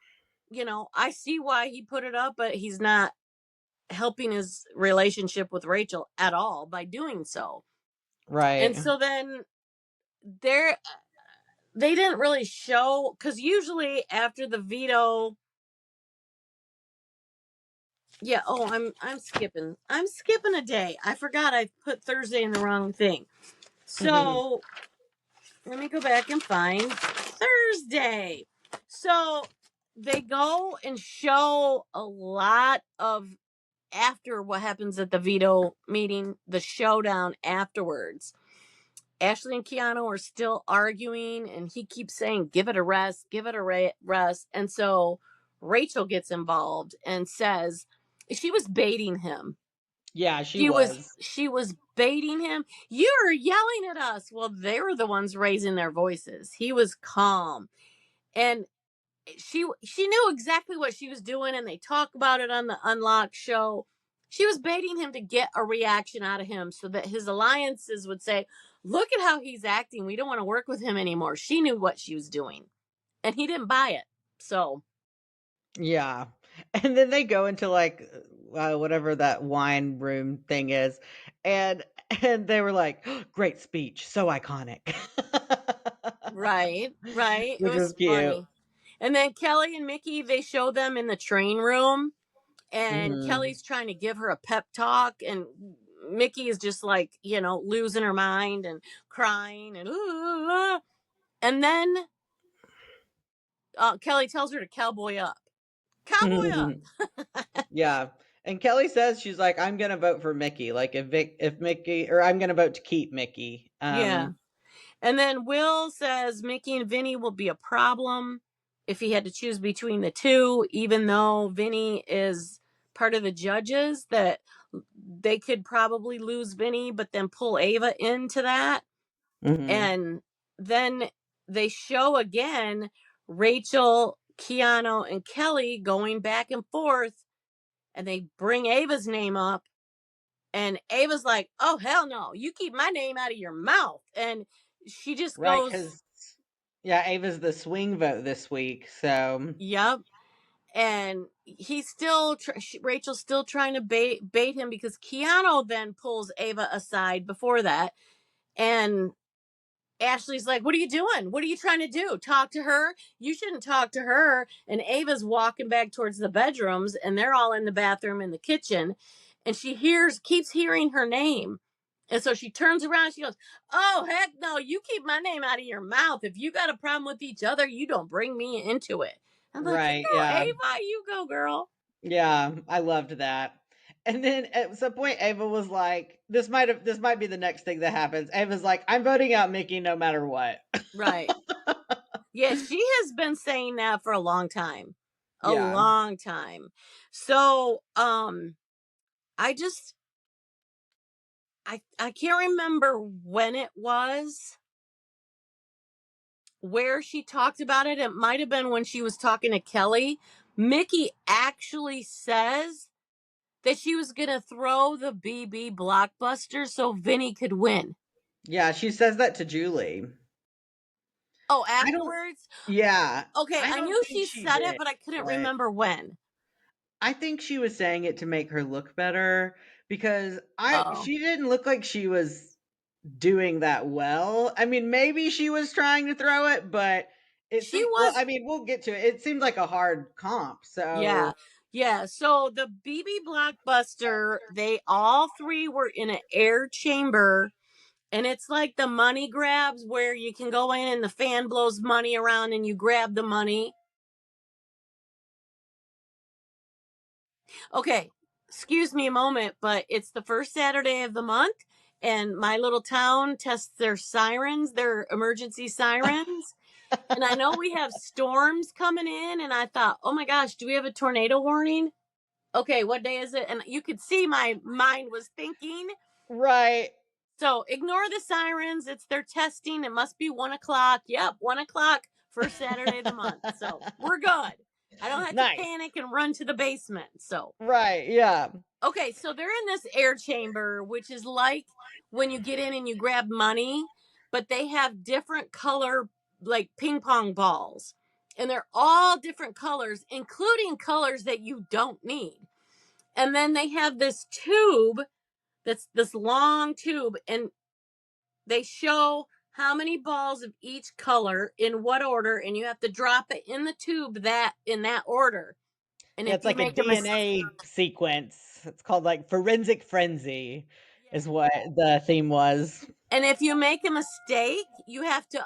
I see why he put it up, but he's not helping his relationship with Rachel at all by doing so. And Right. so then there they didn't really show, cuz usually after the veto, yeah, oh, I'm skipping. I'm skipping a day. I forgot I put Thursday in the wrong thing. So, let me go back and find Thursday. So, they go and show a lot of after what happens at the veto meeting, the showdown afterwards. Ashley and Keanu are still arguing, and he keeps saying, "Give it a rest, give it a rest." And so Rachel gets involved and says she was baiting him. Yeah, she She was was. she was baiting him. "You're yelling at us." Well, they were the ones raising their voices. He was calm, and she knew exactly what she was doing, and they talk about it on the Unlocked show. She was baiting him to get a reaction out of him so that his alliances would say, "Look at how he's acting. We don't want to work with him anymore." She knew what she was doing, and he didn't buy it. So, Yeah. And then they go into like whatever that wine room thing is. And and they were like, "Great speech, so iconic." right, right. It Which was was cute. funny. And then Kelly and Mickey, they show them in the train room, and Mhm. Kelly's trying to give her a pep talk, and Mickey is just like, losing her mind and crying and and then Kelly tells her to cowboy up. Cowboy up. Yeah. And Kelly says she's like, "I'm going to vote for Mickey. Like if Mickey or I'm going to vote to keep Mickey." Yeah. And then Will says Mickey and Vinny will be a problem if he had to choose between the two, even though Vinny is part of the judges, that they could probably lose Vinny, but then pull Ava into that. Mhm. And then they show again Rachel, Keanu, and Kelly going back and forth, and they bring Ava's name up. And Ava's like, "Oh, hell no, you keep my name out of your mouth." And she just Right, goes, cuz yeah, Ava's the swing vote this week. So, "Yep." And he's still, Rachel's still trying to bait him because Keanu then pulls Ava aside before that. And Ashley's like, "What are you doing? What are you trying to do? Talk to her? You shouldn't talk to her." And Ava's walking back towards the bedrooms, and they're all in the bathroom in the kitchen. And she keeps hearing her name. And so she turns around, she goes, "Oh, heck no, you keep my name out of your mouth. If you got a problem with each other, you don't bring me into it." I'm like, Right, no, yeah. Ava, you go, girl. Yeah, I loved that. And then at some point Ava was like, this might be the next thing that happens. Ava's like, I'm voting out Mickey no matter what. Right. Yeah, she has been saying that for a long time. A Yeah. long time. So, I just I can't remember when it was where she talked about it. It might have been when she was talking to Kelly. Mickey actually says that she was going to throw the BB blockbuster so Vinny could win. Yeah, she says that to Julie. Oh, I don't afterwards? yeah, Okay, I I don't knew think she she said it, did, but I couldn't but remember when. I think she was saying it to make her look better because I Oh, she didn't look like she was doing that well. I mean, maybe she was trying to throw it, but it she seemed well, was. I mean, we'll get to it. It seemed like a hard comp. Yeah. So, Yeah. So the BB blockbuster, they all three were in an air chamber. And it's like the money grabs where you can go in and the fan blows money around and you grab the money. Okay, excuse me a moment, but it's the first Saturday of the month, and my little town tests their sirens, their emergency sirens. And I know we have storms coming in, and I thought, oh my gosh, do we have a tornado warning? Okay, what day is it? And you could see my mind was thinking. right. So ignore the sirens. It's their testing. It must be 1 o'clock. Yep, 1 o'clock, first Saturday of the month. So we're good. I don't have to Nice. panic and run to the basement. So Right. Yeah. okay, so they're in this air chamber, which is like when you get in and you grab money, but they have different color, like ping pong balls. And they're all different colors, including colors that you don't need. And then they have this tube that's this long tube, and they show how many balls of each color in what order, and you have to drop it in the tube that in that order. And Yeah, if it's you like a make a mistake, DNA sequence. It's called like forensic frenzy is yeah. what the theme was. And if you make a mistake, you have to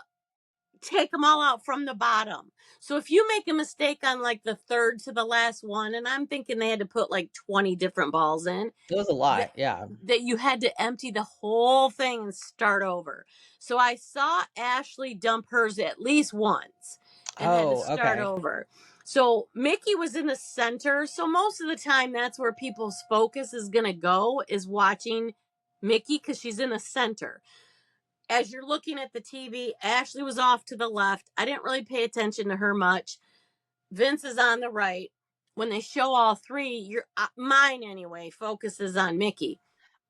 take them all out from the bottom. So if you make a mistake on like the third to the last one, and I'm thinking they had to put like 20 different balls in, It was a that lot. Yeah. that you had to empty the whole thing and start over. So I saw Ashley dump hers at least once and had to Oh, start okay. over. So Mickey was in the center. So most of the time that's where people's focus is going to go, is watching Mickey because she's in the center. As you're looking at the TV, Ashley was off to the left. I didn't really pay attention to her much. Vince is on the right. When they show all three, your mine anyway focuses on Mickey.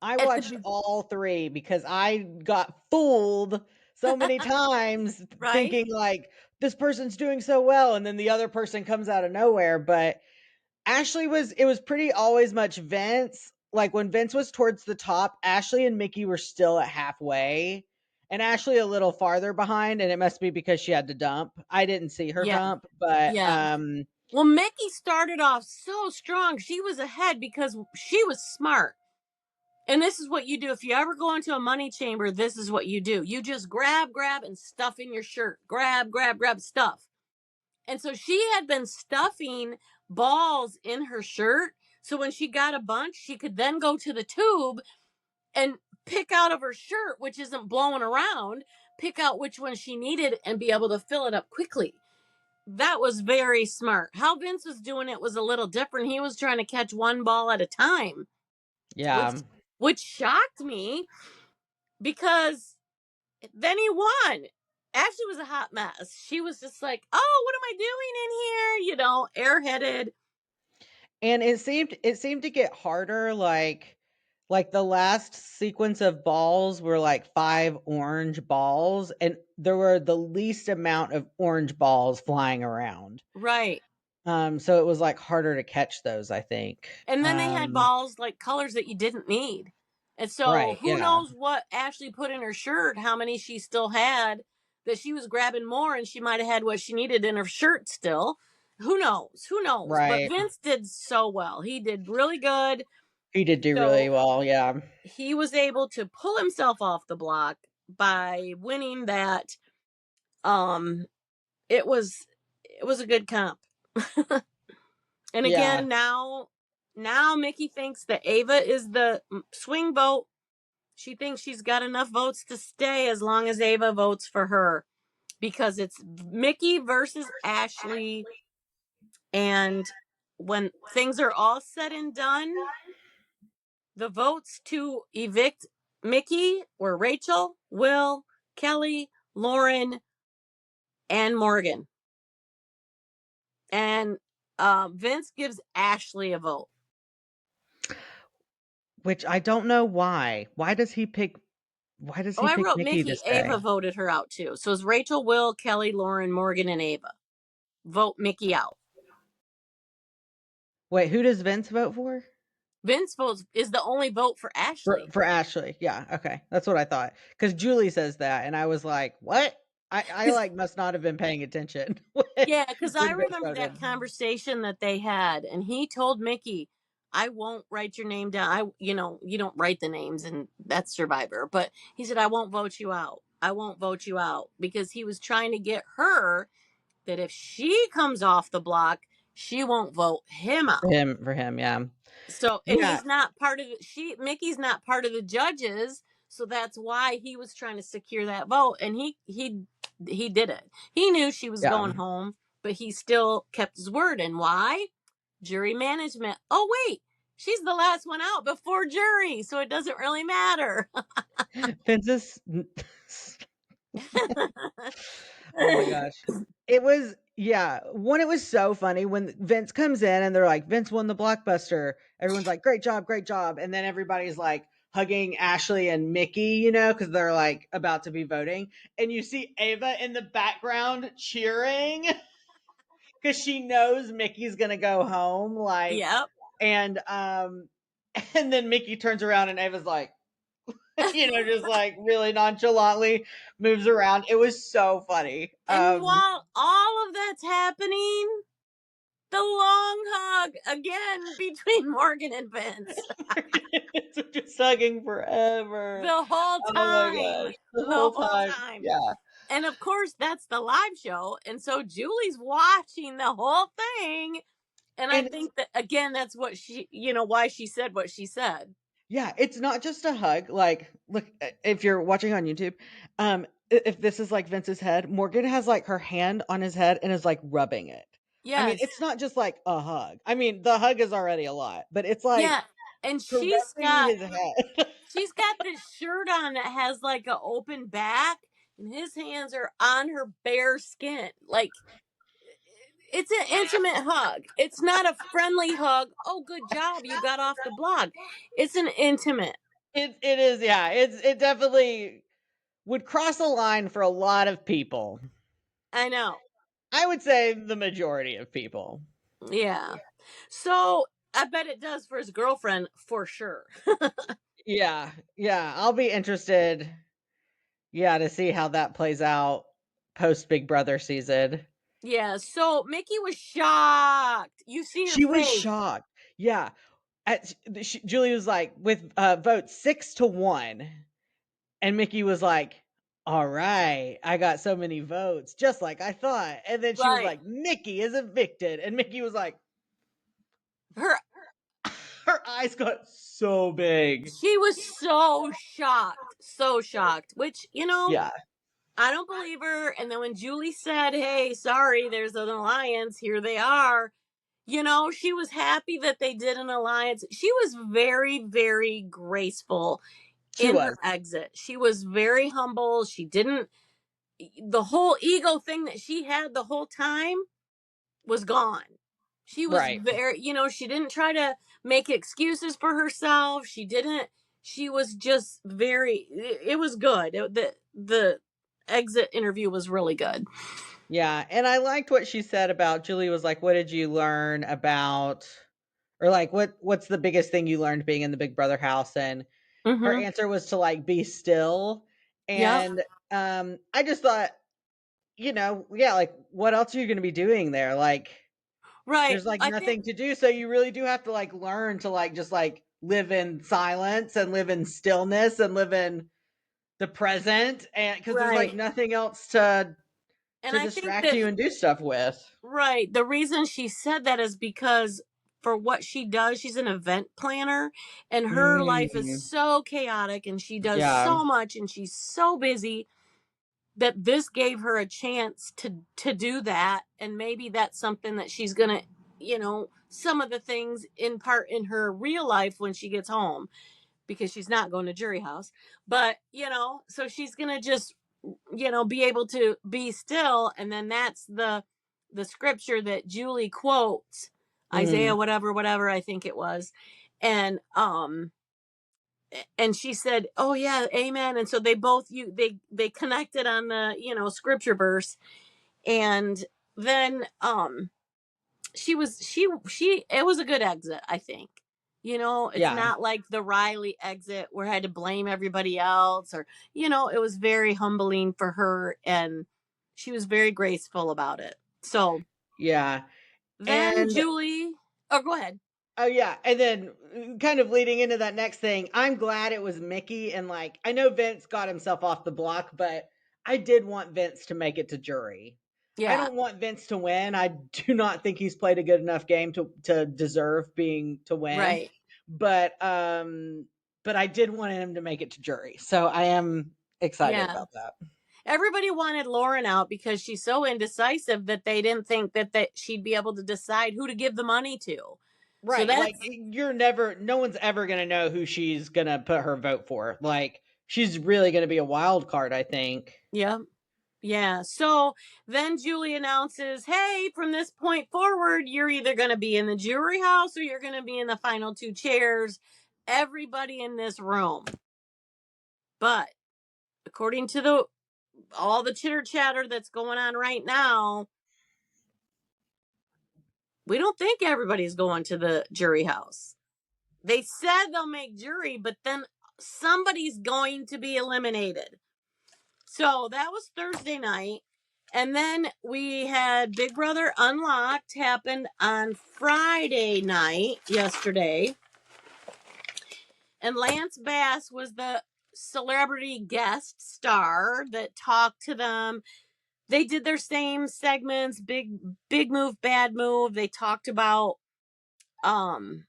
I At watched the all 3 because I got fooled so many times right, thinking like this person's doing so well and then the other person comes out of nowhere, but Ashley was it was pretty always much Vince. Like when Vince was towards the top, Ashley and Mickey were still at halfway. And Ashley a little farther behind, and it must be because she had to dump. I didn't see her yeah, dump, but yeah. Well, Mickey started off so strong. She was ahead because she was smart. And this is what you do if you ever go into a money chamber. This is what you do. You just grab, and stuff in your shirt. Grab, stuff. And so she had been stuffing balls in her shirt. So when she got a bunch, she could then go to the tube and pick out of her shirt, which isn't blowing around, pick out which one she needed and be able to fill it up quickly. That was very smart. How Vince was doing it was a little different. He was trying to catch one ball at a time, which yeah. which shocked me because then he won. Ashley was a hot mess. She was just like, "Oh, what am I doing in here?" Airheaded. And it seemed to get harder like the last sequence of balls were like 5 orange balls and there were the least amount of orange balls flying around. Right. So it was like harder to catch those, I think. And then they had balls like colors that you didn't need. And so Right, who yeah. knows what Ashley put in her shirt, how many she still had, that she was grabbing more and she might have had what she needed in her shirt still. Who knows? Who knows? But Right. Vince did so well. He did really good. He did do really So well, yeah. he was able to pull himself off the block by winning that. Um it was a good comp. And Yeah. again, now Mickey thinks that Ava is the swing vote. She thinks she's got enough votes to stay as long as Ava votes for her, because it's Mickey versus Ashley. And when things are all said and done, the votes to evict Mickey were Rachel, Will, Kelly, Lauren, and Morgan. And Vince gives Ashley a vote. Which I don't know why. Why does Oh, he I pick wrote Mickey to Mickey. Ava stay? voted her out too. So it's Rachel, Will, Kelly, Lauren, Morgan, and Ava. Vote Mickey out. Wait, who does Vince vote for? Vince votes is the only vote for Ashley. For Ashley. Yeah, okay. That's what I thought. Cuz Julie says that and I was like, "What?" I like must not have been paying attention Yeah, because I when Vince remember that voted. conversation that they had, and he told Mickey, "I won't write your name down. You don't write the names, and that's Survivor." But he said, "I won't vote you out. I won't vote you out," because he was trying to get her that if she comes off the block, she won't vote him out. For him, yeah. So, and Yeah, he's not part of the, Mickey's not part of the judges, so that's why he was trying to secure that vote, and he did it. He knew she was yeah. going home, but he still kept his word. And why? Jury management. Oh wait, she's the last one out before jury, so it doesn't really matter. Vince is Oh my gosh. It was yeah, one, it was so funny when Vince comes in and they're like, "Vince won the blockbuster." Everyone's like, great job," and then everybody's like hugging Ashley and Mickey, because they're like about to be voting, and you see Ava in the background cheering because she knows Mickey's gonna go home, like, Yep. and and then Mickey turns around and Ava's like, just like really nonchalantly moves around. It was so funny. And while all of that's happening, the long hug again between Morgan and Vince. It's just hugging forever. The whole Oh my gosh. time. The The whole whole time. time. Yeah. And of course, that's the live show. And so Julie's watching the whole thing. And I And it's think that, again, that's what why she said what she said. yeah, it's not just a hug. Like, look, if you're watching on YouTube, if this is like Vince's head, Morgan has like her hand on his head and is like rubbing it. I mean, Yes. it's not just like a hug. I mean, the hug is already a lot, but it's like Yeah. And caressing his head. she's got this shirt on that has like an open back, and his hands are on her bare skin. Like, it's an intimate hug. It's not a friendly hug. Oh, good job. You got off the blog. It's an intimate. It is, yeah. It definitely would cross a line for a lot of people. I know. I would say the majority of people. Yeah. So I bet it does for his girlfriend for sure. Yeah, yeah. I'll be interested, yeah, to see how that plays out post Big Brother season. Yeah. So Mickey was shocked. You see her She was face. shocked. Yeah. Julie was like, with vote 6-1. And Mickey was like, all right, I got so many votes, just like I thought. And then she was Right. like, Mickey is evicted. And Mickey was like, Her her eyes got so big. She was so shocked. So shocked. Which, Yeah, I don't believe her. And then when Julie said, "Hey, sorry, there's an alliance. Here they are." She was happy that they did an alliance. She was very, very graceful she in her was. exit. She was very humble. She didn't, the whole ego thing that she had the whole time was gone. She was Right. very, she didn't try to make excuses for herself. She was just very, it was good. The exit interview was really good. Yeah, and I liked what she said about Julie was like, "What did you learn about or like what's the biggest thing you learned being in the Big Brother house?" And her Mm-hmm. answer was to like be still. Yep. And I just thought, yeah, like what else are you going to be doing there? Like Right. there's like I think, nothing to do, so you really do have to like learn to like just like live in silence and live in stillness and live in the present and cuz there's like right. nothing else to And to I think distract that, you and do stuff with. right, the reason she said that is because for what she does, she's an event planner and her life is Mm, so chaotic and she does yeah, so much and she's so busy that this gave her a chance to do that, and maybe that's something that she's going to, some of the things in part in her real life when she gets home, because she's not going to jury house, but so she's going to just be able to be still, and then that's the scripture that Julie quotes, mm, Isaiah whatever I think it was, and she said, "Oh yeah, amen." And so they both they connected on the scripture verse, and then she it was a good exit, I think. It's yeah, not like the Riley exit where I had to blame everybody else, or it was very humbling for her, and she was very graceful about it. So yeah. then And Julie, oh, go ahead. oh yeah, and then kind of leading into that next thing, I'm glad it was Mickey, and like I know Vince got himself off the block, but I did want Vince to make it to jury. I Yeah, don't want Vince to win. I do not think he's played a good enough game to deserve being to win. right. But but I did want him to make it to jury. So I am excited Yeah. about that. Everybody wanted Lauren out because she's so indecisive that they didn't think that she'd be able to decide who to give the money to. So Right. Like that's, you're never no one's ever going to know who she's going to put her vote for. Like she's really going to be a wild card, I think. yeah. Yeah. So then Julie announces, hey, from this point forward, you're either going to be in the jury house or you're going to be in the final two chairs. Everybody in this room. But according to all the chitter chatter that's going on right now, we don't think everybody's going to the jury house. They said they'll make jury, but then somebody's going to be eliminated. So that was Thursday night. And then we had Big Brother Unlocked happened on Friday night, yesterday. And Lance Bass was the celebrity guest star that talked to them. They did their same segments, big move, bad move. They talked about um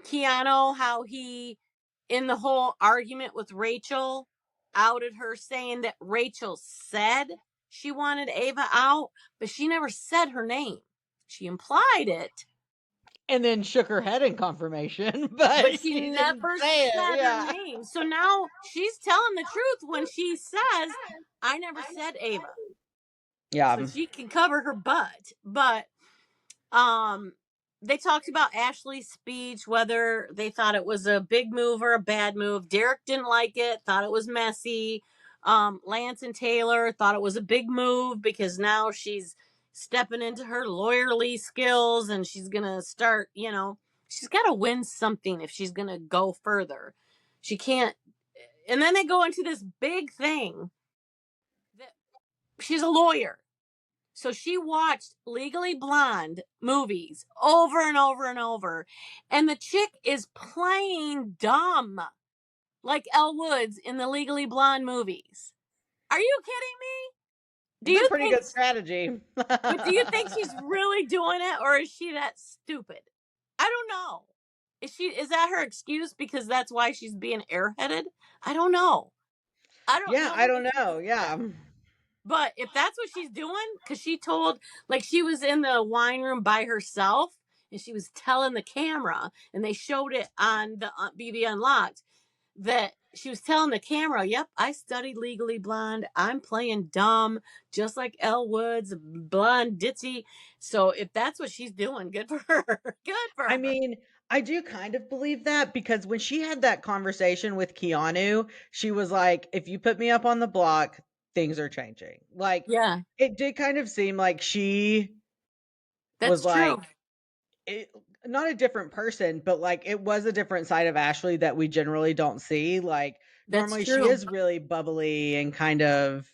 Keanu, how he, in the whole argument with Rachel, outed her saying that Rachel said she wanted Ava out, but she never said her name. She implied it, And then shook her head in confirmation, but but she she didn't never say it. said her Yeah. name. So now she's telling the truth when she says, I never said Ava. So Yeah. she can cover her butt. But Um, they talked about Ashley's speech, whether they thought it was a big move or a bad move. Derek didn't like it, thought it was messy. Lance and Taylor thought it was a big move because now she's stepping into her lawyerly skills and she's gonna start, she's gotta win something if she's gonna go further. She can't, and then they go into this big thing that she's a lawyer. So she watched Legally Blonde movies over and over and over. And the chick is playing dumb, like Elle Woods in the Legally Blonde movies. Are you kidding me? Do It's a you pretty think, good strategy. but do you think she's really doing it, or is she that stupid? I don't know. Is that her excuse because that's why she's being airheaded? I don't know. I don't Yeah, know I what don't the truth know. is Yeah. there. But if that's what she's doing, because she told, like, she was in the wine room by herself and she was telling the camera, and they showed it on the BB Unlocked, that she was telling the camera, yep, I studied Legally Blonde. I'm playing dumb, just like Elle Woods, blonde ditzy. So if that's what she's doing, good for her. Good for I her. mean, I do kind of believe that because when she had that conversation with Keanu, she was like, if you put me up on the block, things are changing. Like, Yeah, it did kind of seem like she that's was true. like, it, not a different person, but like it was a different side of Ashley that we generally don't see. Like, That's normally she true. is really bubbly and kind of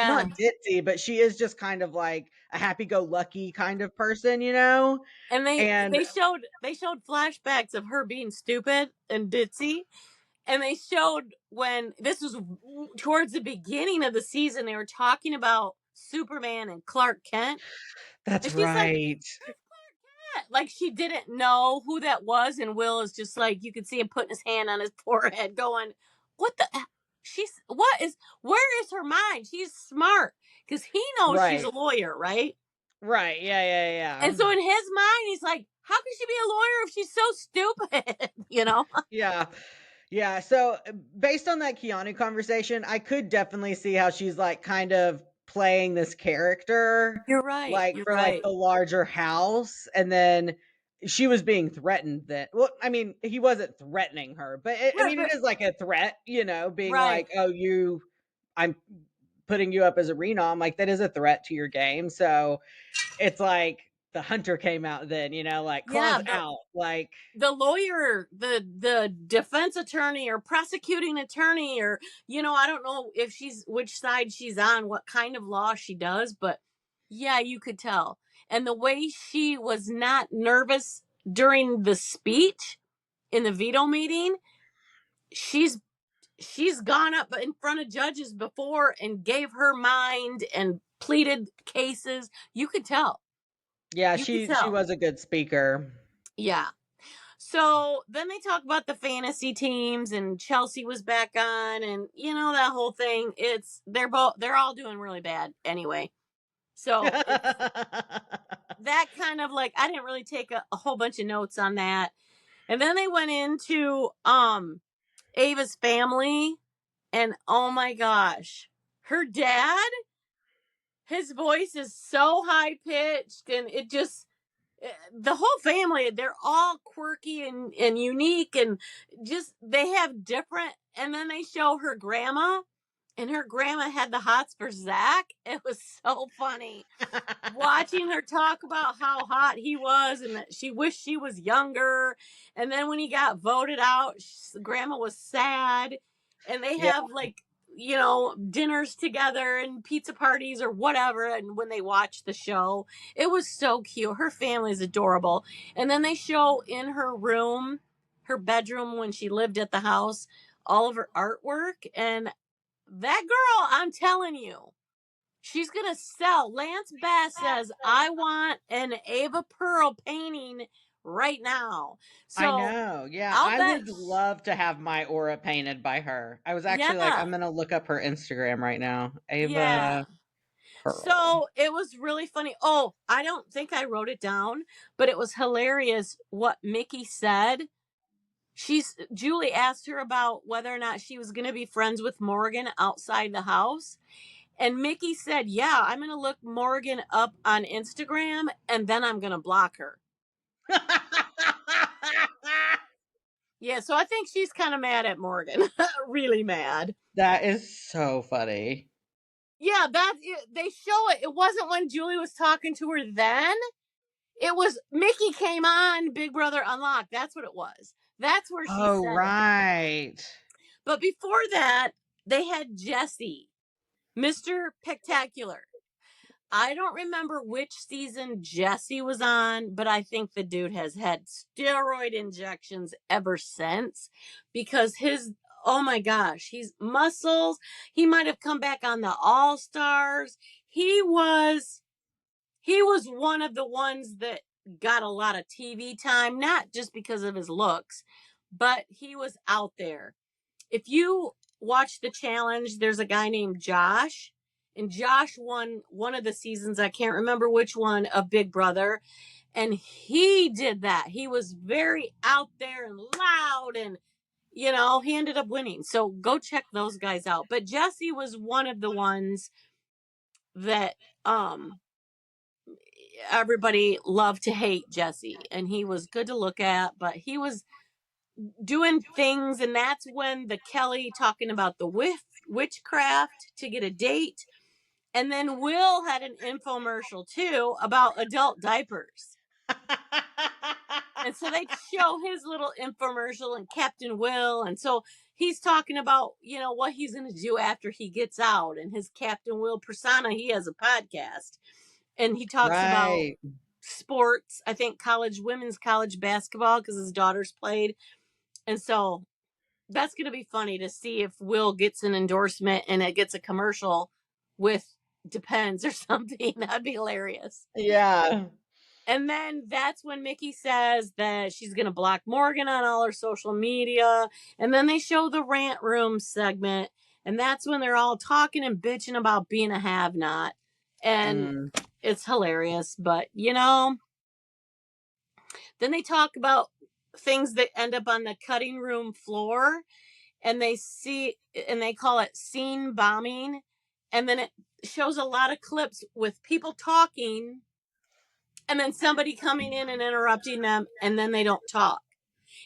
not Yeah. ditzy, but she is just kind of like a happy go lucky kind of person, you know? And they And they showed they showed flashbacks of her being stupid and ditzy, and they showed when this was towards the beginning of the season, they were talking about Superman and Clark Kent. That's And she's like, right. it's Clark Kent. Like she didn't know who that was. And Will is just like, you could see him putting his hand on his forehead going, what the? Where is her mind? She's smart because he knows she's Right. a lawyer, right? Right. Yeah, yeah, yeah. And so in his mind, he's like, how can she be a lawyer if she's so stupid? You know? Yeah. Yeah, so based on that Keanu conversation, I could definitely see how she's like kind of playing this character You're right. like You're for like right. the larger house, and then she was being threatened that well, I mean, he wasn't threatening her, but I Right, mean it right, is like a threat, being right. like, "Oh, I'm putting you up as a renom," like that is a threat to your game. So, it's like the hunter came out then, like Yeah, claws out, like the lawyer, the defense attorney or prosecuting attorney, or I don't know if she's which side she's on, what kind of law she does, but yeah, you could tell. And the way she was not nervous during the speech in the veto meeting, she's she's gone up in front of judges before and gave her mind and pleaded cases. You could tell. yeah, You could she tell. was a good speaker. Yeah. So then they talk about the fantasy teams, and Chelsea was back on, and that whole thing. They're all doing really bad anyway. So it's that kind of like I didn't really take a whole bunch of notes on that. And then they went into Ava's family, and oh my gosh, her dad, his voice is so high pitched, and it just the whole family, they're all quirky and unique, and just they have different. And then they show her grandma, and her grandma had the hots for Zach. It was so funny watching her talk about how hot he was and that she wished she was younger. And then when he got voted out, grandma was sad. And they Yeah. have like, dinners together and pizza parties or whatever. And when they watch the show, it was so cute. Her family is adorable. And then they show in her room, her bedroom when she lived at the house, all of her artwork. And that girl, I'm telling you, she's gonna sell. Lance Bass says, I want an Ava Pearl painting right now. I So know. Yeah, I'll I bet. would love to have my aura painted by her. I was actually like, Yeah, I'm gonna look up her Instagram right now. yeah. Ava Pearl. So it was really funny. Oh, I don't think I wrote it down, but it was hilarious what Mickey said. Julie asked her about whether or not she was going to be friends with Morgan outside the house. And Mickey said, yeah, I'm going to look Morgan up on Instagram and then I'm going to block her. Yeah, so I think she's kind of mad at Morgan. Really mad. That is so funny. Yeah, they show it. It wasn't when Julie was talking to her then. It was Mickey came on Big Brother Unlocked. That's what it was. That's where she Oh, said it. right. But before that, they had Jesse, Mr. Spectacular. I don't remember which season Jesse was on, but I think the dude has had steroid injections ever since because oh my gosh, he's muscles. He might have come back on the All Stars. He was one of the ones that got a lot of TV time, not just because of his looks, but he was out there. If you watch the challenge, there's a guy named Josh, and Josh won one of the seasons. I can't remember which one of Big Brother. And he did that. He was very out there and loud, and he ended up winning. So go check those guys out. But Jesse was one of the ones that everybody loved to hate Jesse, and he was good to look at, but he was doing things. And that's when the Kelly talking about the witchcraft to get a date. And then Will had an infomercial too about adult diapers. And so they show his little infomercial and Captain Will. And so he's talking about, what he's going to do after he gets out and his Captain Will persona. He has a podcast and he talks about Right. sports. I think women's college basketball because his daughters played. And so that's going to be funny to see if Will gets an endorsement and it gets a commercial with depends or something. That'd be hilarious. Yeah. And then that's when Mickey says that she's going to block Morgan on all her social media. And then they show the rant room segment. And that's when they're all talking and bitching about being a have not. And Mm. it's hilarious. But, then they talk about things that end up on the cutting room floor. And they call it scene bombing. And then it shows a lot of clips with people talking and then somebody coming in and interrupting them, and then they don't talk.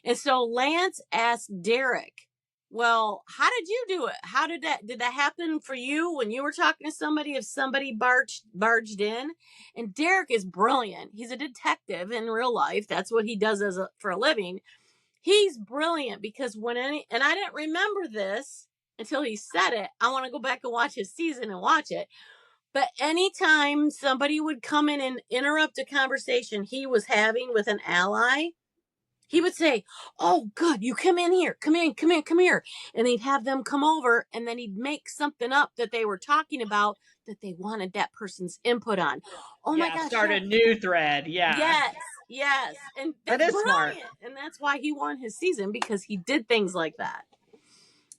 And so Lance asked Derek, well, how did you do it? How did that happen for you when you were talking to somebody, if somebody barged in? And Derek is brilliant. He's a detective in real life. That's what he does for a living. He's brilliant because and I didn't remember this until he said it. I want to go back and watch his season and watch it. But anytime somebody would come in and interrupt a conversation he was having with an ally, he would say, oh, good, you come in here, come in, come in, come here. And he'd have them come over, and then he'd make something up that they were talking about that they wanted that person's input on. Oh my Yeah, gosh, start yeah. a new thread. Yeah. Yes. And That that's is smart. brilliant. And that's why he won his season, because he did things like that.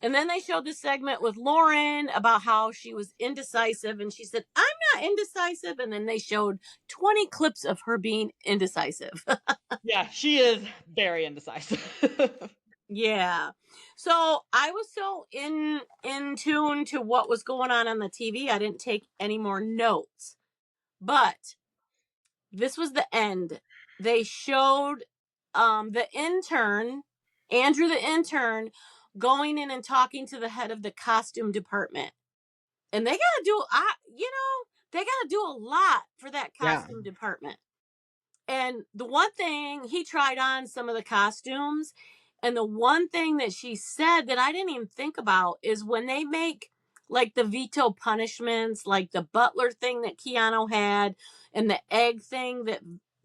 And then they showed this segment with Lauren about how she was indecisive. And she said, I'm not indecisive. And then they showed 20 clips of her being indecisive. Yeah, she is very indecisive. Yeah. So I was so in tune to what was going on the TV, I didn't take any more notes. But this was the end. They showed the intern, Andrew the intern, going in and talking to the head of the costume department. And they got to do they got to do a lot for that Yeah. costume department. And the one thing, he tried on some of the costumes, and the one thing that she said that I didn't even think about is when they make like the veto punishments, like the butler thing that Keanu had and the egg thing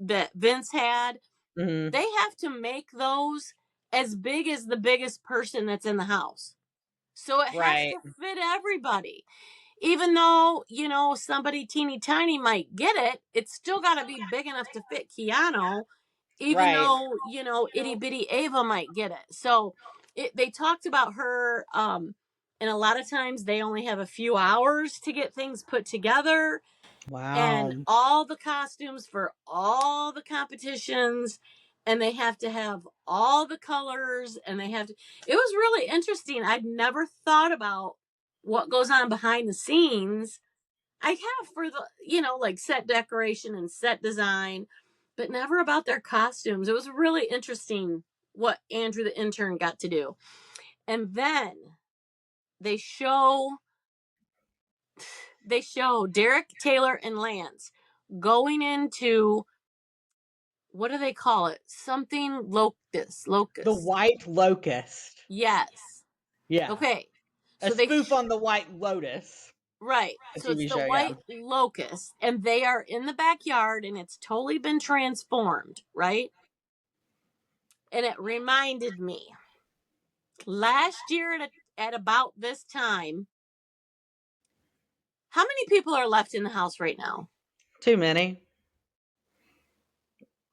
that Vince had, Mm-hmm. they have to make those as big as the biggest person that's in the house. So it has Right. to fit everybody. Even though, somebody teeny tiny might get it, it's still got to be big enough to fit Keanu, even Right. though, itty bitty Ava might get it. So they talked about her, and a lot of times they only have a few hours to get things put together, and Wow. all the costumes for all the competitions, and they have to have all the colors, and it was really interesting. I'd never thought about what goes on behind the scenes. I have for the, like set decoration and set design, but never about their costumes. It was really interesting what Andrew the intern got to do. And then they show Derek, Taylor, and Lance going into, what do they call it? Something locust. The Locust. White Locust. Yes. Yeah. Okay. A So spoof on the White Lotus. right. A So it's TV the show, yeah. white locust, and they are in the backyard, and it's totally been transformed, right? And it reminded me last year at about this time, how many people are left in the house right now? Too many.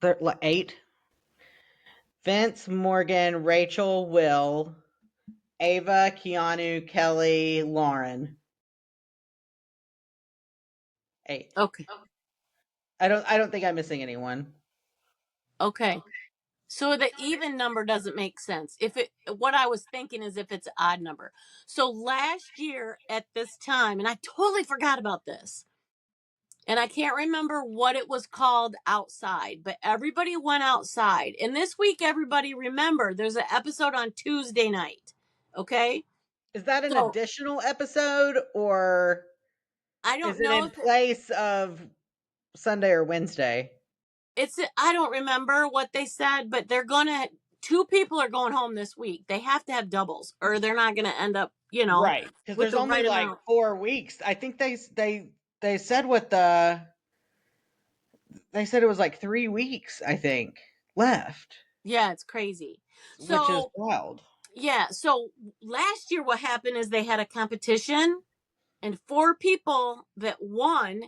There like 8. Vince, Morgan, Rachel, Will, Ava, Keanu, Kelly, Lauren. 8. Okay. I don't think I'm missing anyone. Okay. So the even number doesn't make sense. What I was thinking is if it's an odd number. So last year at this time, and I totally forgot about this, and I can't remember what it was called outside, but everybody went outside. And this week, everybody remember there's an episode on Tuesday night. Okay. Is that an So additional episode or I is don't it know in if place of Sunday or Wednesday? I don't remember what they said, but two people are going home this week. They have to have doubles or they're not going to end up, Right, because with there's the only right like amount. 4 weeks. I think they said they said it was like 3 weeks. I think left, Yeah, it's crazy. which is So, wild. yeah. So last year, what happened is they had a competition and 4 people that won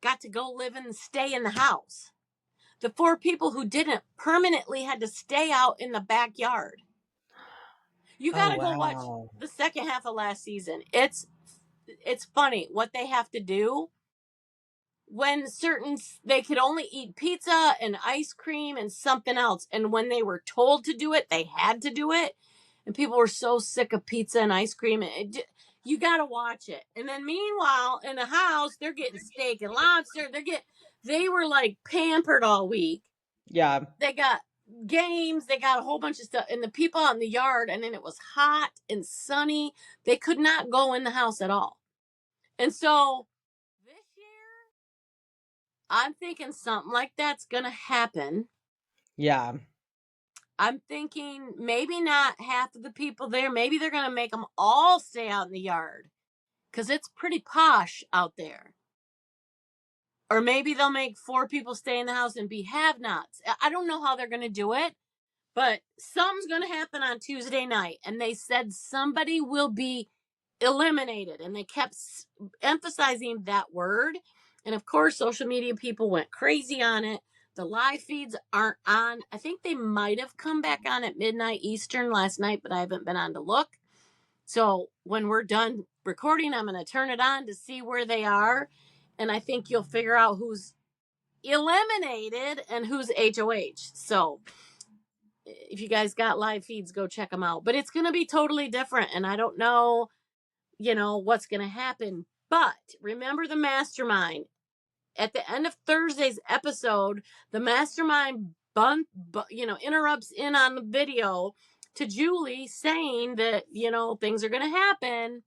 got to go live and stay in the house. The 4 people who didn't permanently had to stay out in the backyard. You Oh got to go watch wow. the second half of last season. It's funny what they have to do when certain they could only eat pizza and ice cream and something else, and when they were told to do it they had to do it, and people were so sick of pizza and ice cream. You got to watch it. And then meanwhile in the house they're getting steak and lobster. They were like pampered all week. Yeah. They got games, they got a whole bunch of stuff, and the people out in the yard, and then it was hot and sunny. They could not go in the house at all. And so this year I'm thinking something like that's going to happen. Yeah. I'm thinking maybe not half of the people there. Maybe they're going to make them all stay out in the yard because it's pretty posh out there. Or maybe they'll make 4 people stay in the house and be have-nots. I don't know how they're going to do it, but something's going to happen on Tuesday night. And they said somebody will be eliminated. And they kept emphasizing that word. And of course, social media people went crazy on it. The live feeds aren't on. I think they might have come back on at midnight Eastern last night, but I haven't been on to look. So when we're done recording, I'm going to turn it on to see where they are. And I think you'll figure out who's eliminated and who's HOH. So if you guys got live feeds, go check them out. But it's going to be totally different. And I don't know, what's going to happen. But remember the Mastermind. At the end of Thursday's episode, the Mastermind interrupts in on the video to Julie saying that, things are going to happen.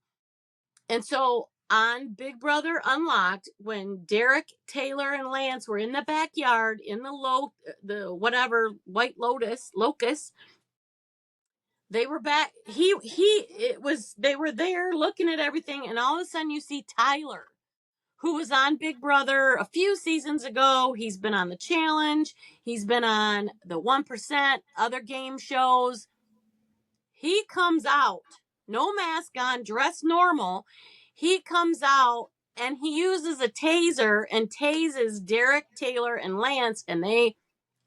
And so on Big Brother Unlocked, when Derek, Taylor, and Lance were in the backyard in the White Locust, they were back. They were there looking at everything, and all of a sudden you see Tyler, who was on Big Brother a few seasons ago. He's been on The Challenge. He's been on the 1%, other game shows. He comes out, no mask on, dressed normal. He comes out and he uses a taser and tases Derek, Taylor, and Lance. And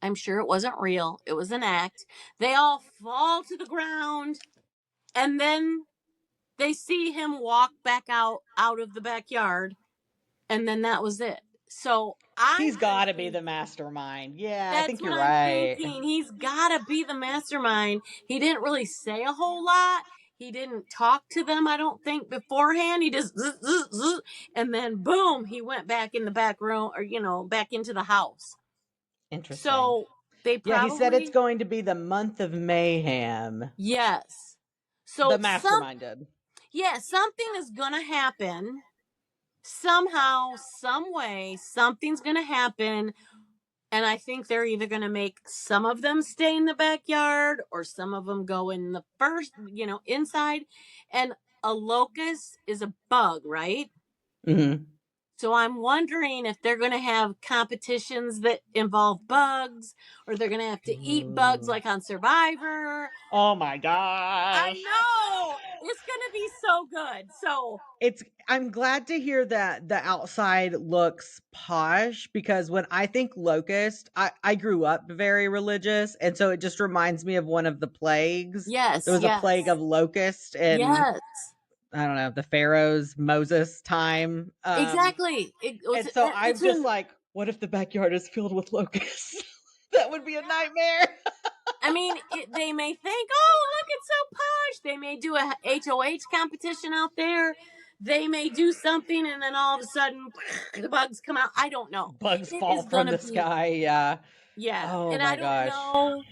I'm sure it wasn't real. It was an act. They all fall to the ground. And then they see him walk back out of the backyard. And then that was it. So I'm He's got to be thinking the mastermind. Yeah, I that's think what you're I'm right. thinking. He's got to be the mastermind. He didn't really say a whole lot. He didn't talk to them, I don't think, beforehand. He just, zzz, zzz, zzz, and then boom, he went back in the back room or, back into the house. Interesting. So they Yeah, he said it's probably, going to be the month of mayhem. yes. The So mastermind did. something is going to happen somehow, some way. Something's going to happen. And I think they're either going to make some of them stay in the backyard or some of them go in the first, inside. And a locust is a bug, right? Mm-hmm. So I'm wondering if they're going to have competitions that involve bugs, or they're going to have to eat bugs like on Survivor. Oh my I gosh. know it's going to be so good. So I'm glad to hear that the outside looks posh, because when I think locust, I grew up very religious, and so it just reminds me of one of the plagues. There yes, was a plague yes, of locust in, yes, I don't know, the Pharaoh's Moses time. exactly. And so I'm It's just in. like, what if the backyard is filled with locusts? That would be a nightmare. I mean, they may think, "Oh, look, it's so posh." They may do a HOH competition out there. They may do something, and then all of a sudden, the bugs come out. I don't know. Bugs It fall is from gonna the be, sky. Yeah. yeah, Oh and I my don't gosh. know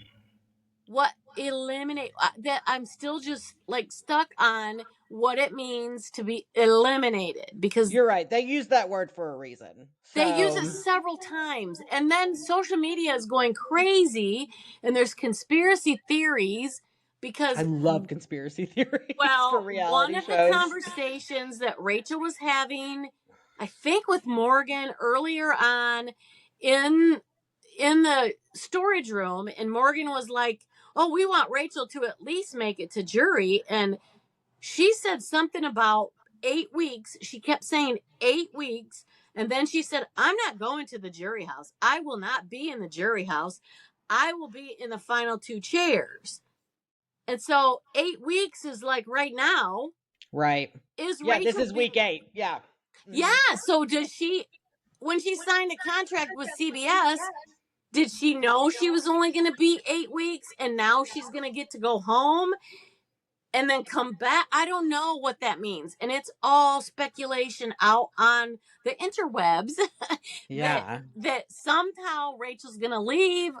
what eliminate that. I'm still just like stuck on what it means to be eliminated because You're right. They use that word for a reason. they use So it several times, and then social media is going crazy, and there's conspiracy theories I because, love conspiracy theories for well, one reality of the shows. conversations that Rachel was having, I think with Morgan earlier on in the storage room, and Morgan was like, "Oh, we want Rachel to at least make it to jury," and she said something about 8 weeks. She kept saying 8 weeks. And then she said, I'm not going to the jury house. I will not be in the jury house. I will be in the final 2 chairs. And so 8 weeks is like right now. Right. Is Yeah, this Rachel is week 8. Yeah. Yeah. Mhm. So does she, when she signed a contract with CBS, did she know she was only going to be 8 weeks and now she's going to get to go home and then come back? I don't know what that means. And it's all speculation out on the interwebs that Yeah. somehow Rachel's going to leave.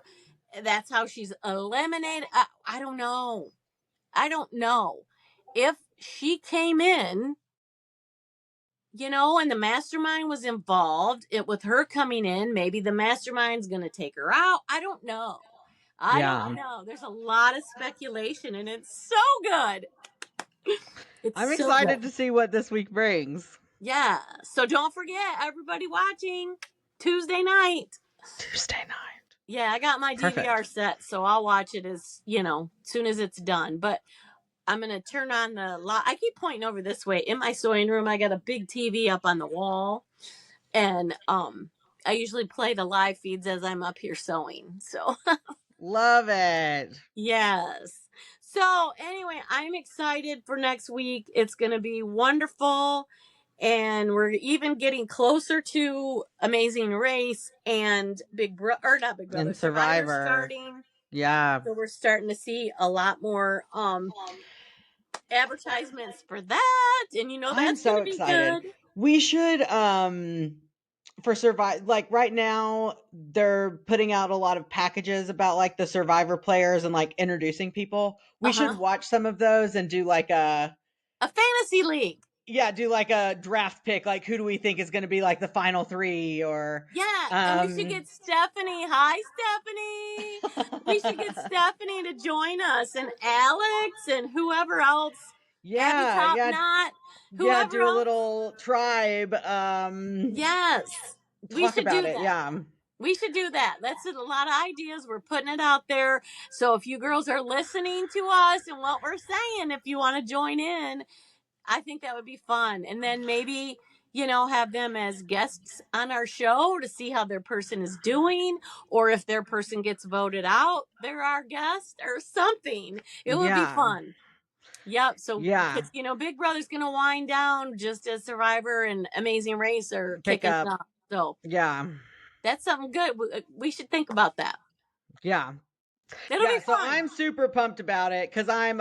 That's how she's eliminated. I don't know. I don't know. If she came in, and the mastermind was involved, with her coming in, maybe the mastermind's going to take her out. I don't know. I don't Yeah. know. There's a lot of speculation and it's so good. It's I'm so excited good. to see what this week brings. Yeah. So don't forget, everybody watching Tuesday night. Tuesday night. Yeah, I got my DVR Perfect. set, so I'll watch it as soon as it's done. But I'm gonna turn on the lot. I keep pointing over this way. In my sewing room, I got a big TV up on the wall, and I usually play the live feeds as I'm up here sewing. So Love it. yes. So anyway, I'm excited for next week. It's gonna be wonderful. And we're even getting closer to Amazing Race and not Big Brother, And Survivor Survivor. starting. Yeah. So we're starting to see a lot more advertisements for that, and I'm that's going so to be excited. good. We should for survive, like right now they're putting out a lot of packages about like the Survivor players and like introducing people. We should Uh-huh. watch some of those and do like A fantasy league. do like a draft pick, like who do we think is going to be like the final 3 or Yeah, and we should um get Stephanie. Hi, Stephanie. We should get Stephanie to join us, and Alex, and whoever else. Abby yeah, Top yeah, Knot, yeah, whoever do a else. little tribe Yes, we talk should about do it. that. Yeah. We should do that. That's a lot of ideas. We're putting it out there. So if you girls are listening to us and what we're saying, if you want to join in, I think that would be fun. And then maybe, have them as guests on our show to see how their person is doing, or if their person gets voted out, they're our guest or something. It would be Yeah. fun. Yep. So, Yeah. because, Big Brother's going to wind down just as Survivor and Amazing Race are Pick kicking up. up. So, Yeah. that's something good. We should think about that. Yeah. That'll be Yeah, so fun. I'm super pumped about it cuz I'm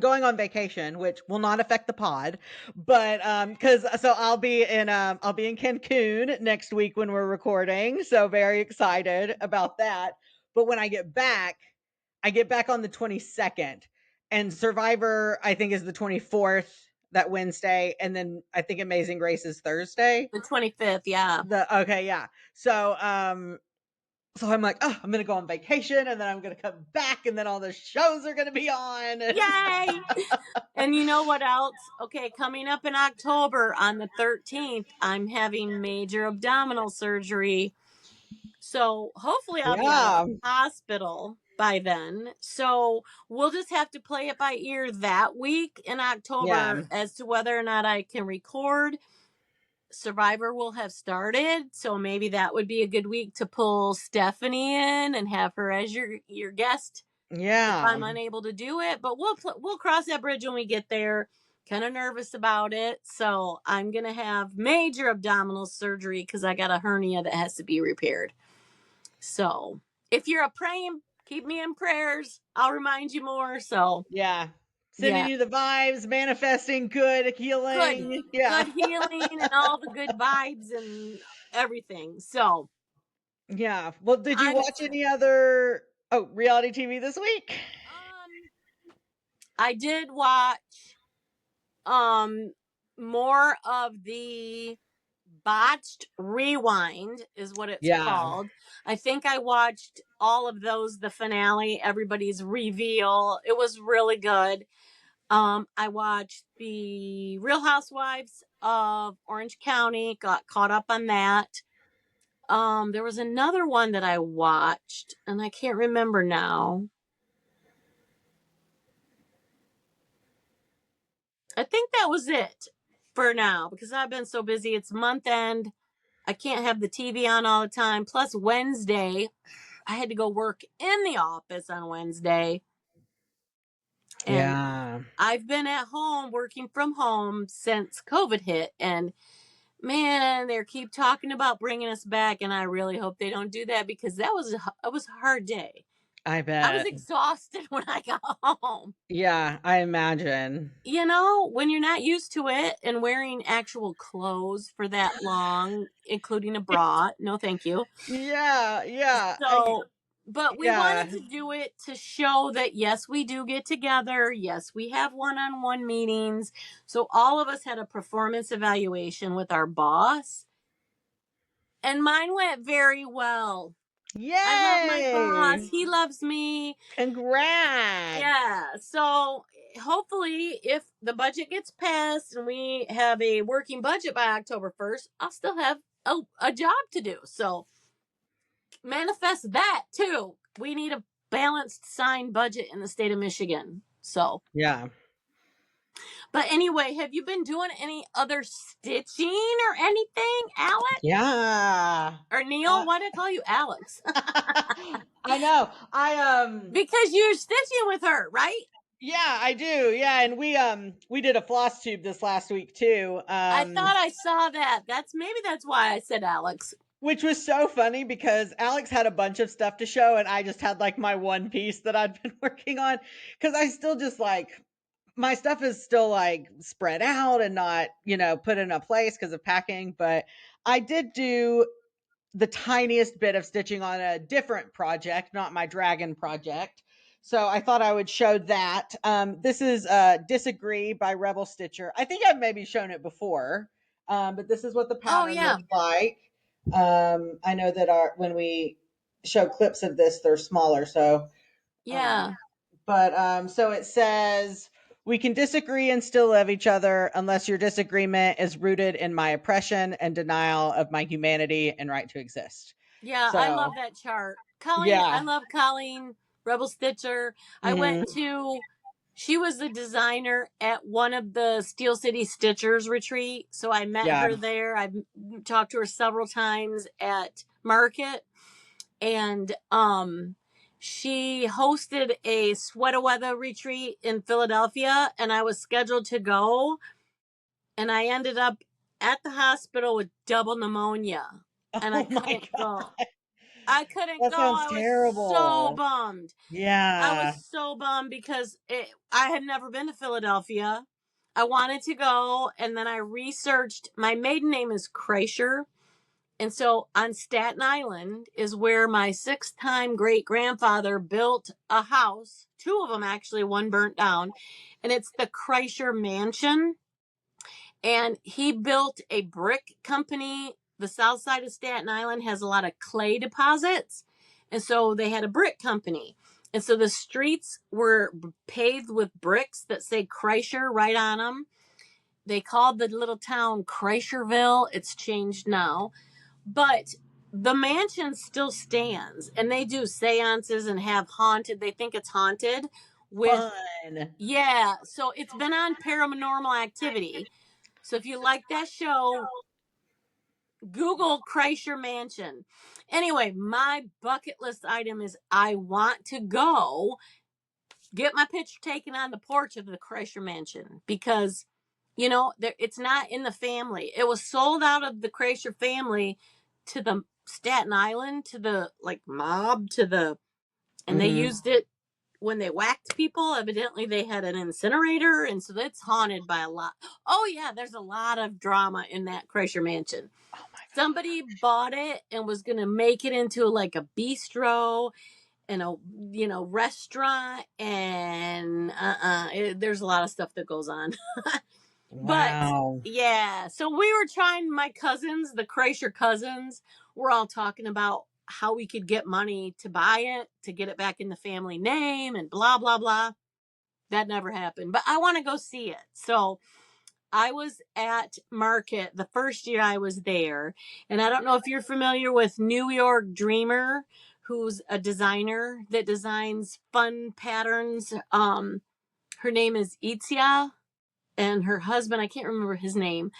going on vacation, which will not affect the pod, but cuz so I'll be in Cancun next week when we're recording, so very excited about that. But when I get back on the 22nd, and Survivor I think is the 24th, that Wednesday, and then I think Amazing Race is Thursday. The 25th. Yeah. The Okay, yeah. So I'm like, oh, I'm gonna go on vacation, and then I'm gonna come back, and then all the shows are gonna be on. Yay. And you know what else? Okay, coming up in October on the 13th, I'm having major abdominal surgery. So hopefully I'll be out of the Yeah, hospital by then. So we'll just have to play it by ear that week in yeah, October as to whether or not I can record. Survivor will have started, so maybe that would be a good week to pull Stephanie in and have her as your guest if yeah, I'm unable to do it. But we'll cross that bridge when we get there. Kind of nervous about it, so I'm gonna have major abdominal surgery because I got a hernia that has to be repaired. So if you're a praying, keep me in prayers. I'll remind you more. So yeah. Sending yeah, you the vibes, manifesting good good, healing. Yeah, good healing and all the good vibes and everything. So yeah. Well, did you I'm watch excited. any other reality TV this week? I did watch um more of the botched rewind is what it's Yeah, called. I think I watched all of those, the finale, everybody's reveal. It was really good. I watched the Real Housewives of Orange County, got caught up on that. There was another one that I watched and I can't remember now. I think that was it. for now, because I've been so busy. It's month end. I can't have the TV on all the time. Plus Wednesday, I had to go work in the office on Wednesday. And Yeah. I've been at home working from home since COVID hit. And man, they keep talking about bringing us back. And I really hope they don't do that, because it was a hard day. I I was bet. exhausted when I got home. Yeah, I imagine. You know, when you're not used to it and wearing actual clothes for that long, including a bra, no thank you. Yeah, yeah. So, but we Yeah. wanted to do it to show that yes, we do get together. Yes, we have one-on-one meetings. So all of us had a performance evaluation with our boss, and mine went very well. I love my boss. Yay! He loves me. Congrats. Yeah. So hopefully, if the budget gets passed and we have a working budget by October 1st, I'll still have a job to do. So manifest that too. We need a balanced signed budget in the state of Michigan. So, Yeah. but anyway, have you been doing any other stitching or anything, Alex? Yeah. Or Neil? Uh, Why do I call you Alex? I know. Because you're stitching with her, right? Yeah, I do. Yeah, and we did a floss tube this last week too. I thought I saw that. That's why I said Alex. Which was so funny because Alex had a bunch of stuff to show and I just had like my one piece that I'd been working on, cuz I still just like my stuff is still like spread out and not, put in a place because of packing, but I did do the tiniest bit of stitching on a different project, not my dragon project. So I thought I would show that. This is Disagree by Rebel Stitcher. I think I've maybe shown it before, but this is what the Oh pattern yeah. looks like. I know that when we show clips of this, they're smaller. So, um, Yeah. so it says, we can disagree and still love each other unless your disagreement is rooted in my oppression and denial of my humanity and right to exist. Yeah, I So, love that chart. Colleen, I yeah. love Colleen, Rebel Stitcher. I went Hmm. to, she was the designer at one of the Steel City Stitchers retreat. So I met Yeah. her there. I've talked to her several times at Market. And she hosted a sweater weather retreat in Philadelphia. And I was scheduled to go. And I ended up at the hospital with double pneumonia. And I Oh my couldn't God. go. I couldn't That go. sounds I was so terrible. bummed. I was Yeah. so bummed because I had never been to Philadelphia. I wanted to go, and then I researched. My maiden name is Kreischer, and so on Staten Island is where my six-time great grandfather built a house. Two of them actually, one burnt down, and it's the Kreischer Mansion. And he built a brick company. The south side of Staten Island has a lot of clay deposits. And so they had a brick company. And so the streets were paved with bricks that say Kreischer right on them. They called the little town Kreischerville. It's changed now. But the mansion still stands. And they do seances and have haunted, they think it's haunted with, Fun. yeah. So it's been on Paranormal Activity. So if you like that show, Google Kreischer Mansion. Anyway, my bucket list item is I want to go get my picture taken on the porch of the Kreischer Mansion, because it's not in the family. It was sold out of the Kreischer family to the Staten Island, to the like mob, and they Hmm. used it when they whacked people. Evidently they had an incinerator, and so it's haunted by a lot. Oh yeah, there's a lot of drama in that Kreischer Mansion. Oh my Somebody bought it and was gonna make it into like a bistro and a restaurant, and there's a lot of stuff that goes on. God. But Wow. yeah, so we were trying, my cousins, the Kreischer cousins, we're all talking about how we could get money to buy it, to get it back in the family name, and blah blah blah. That never happened, but I want to go see it. So I was at Market the first year I was there, and I don't know if you're familiar with New York Dreamer, who's a designer that designs fun patterns. Her name is Itzia. and her husband, I can't remember his name,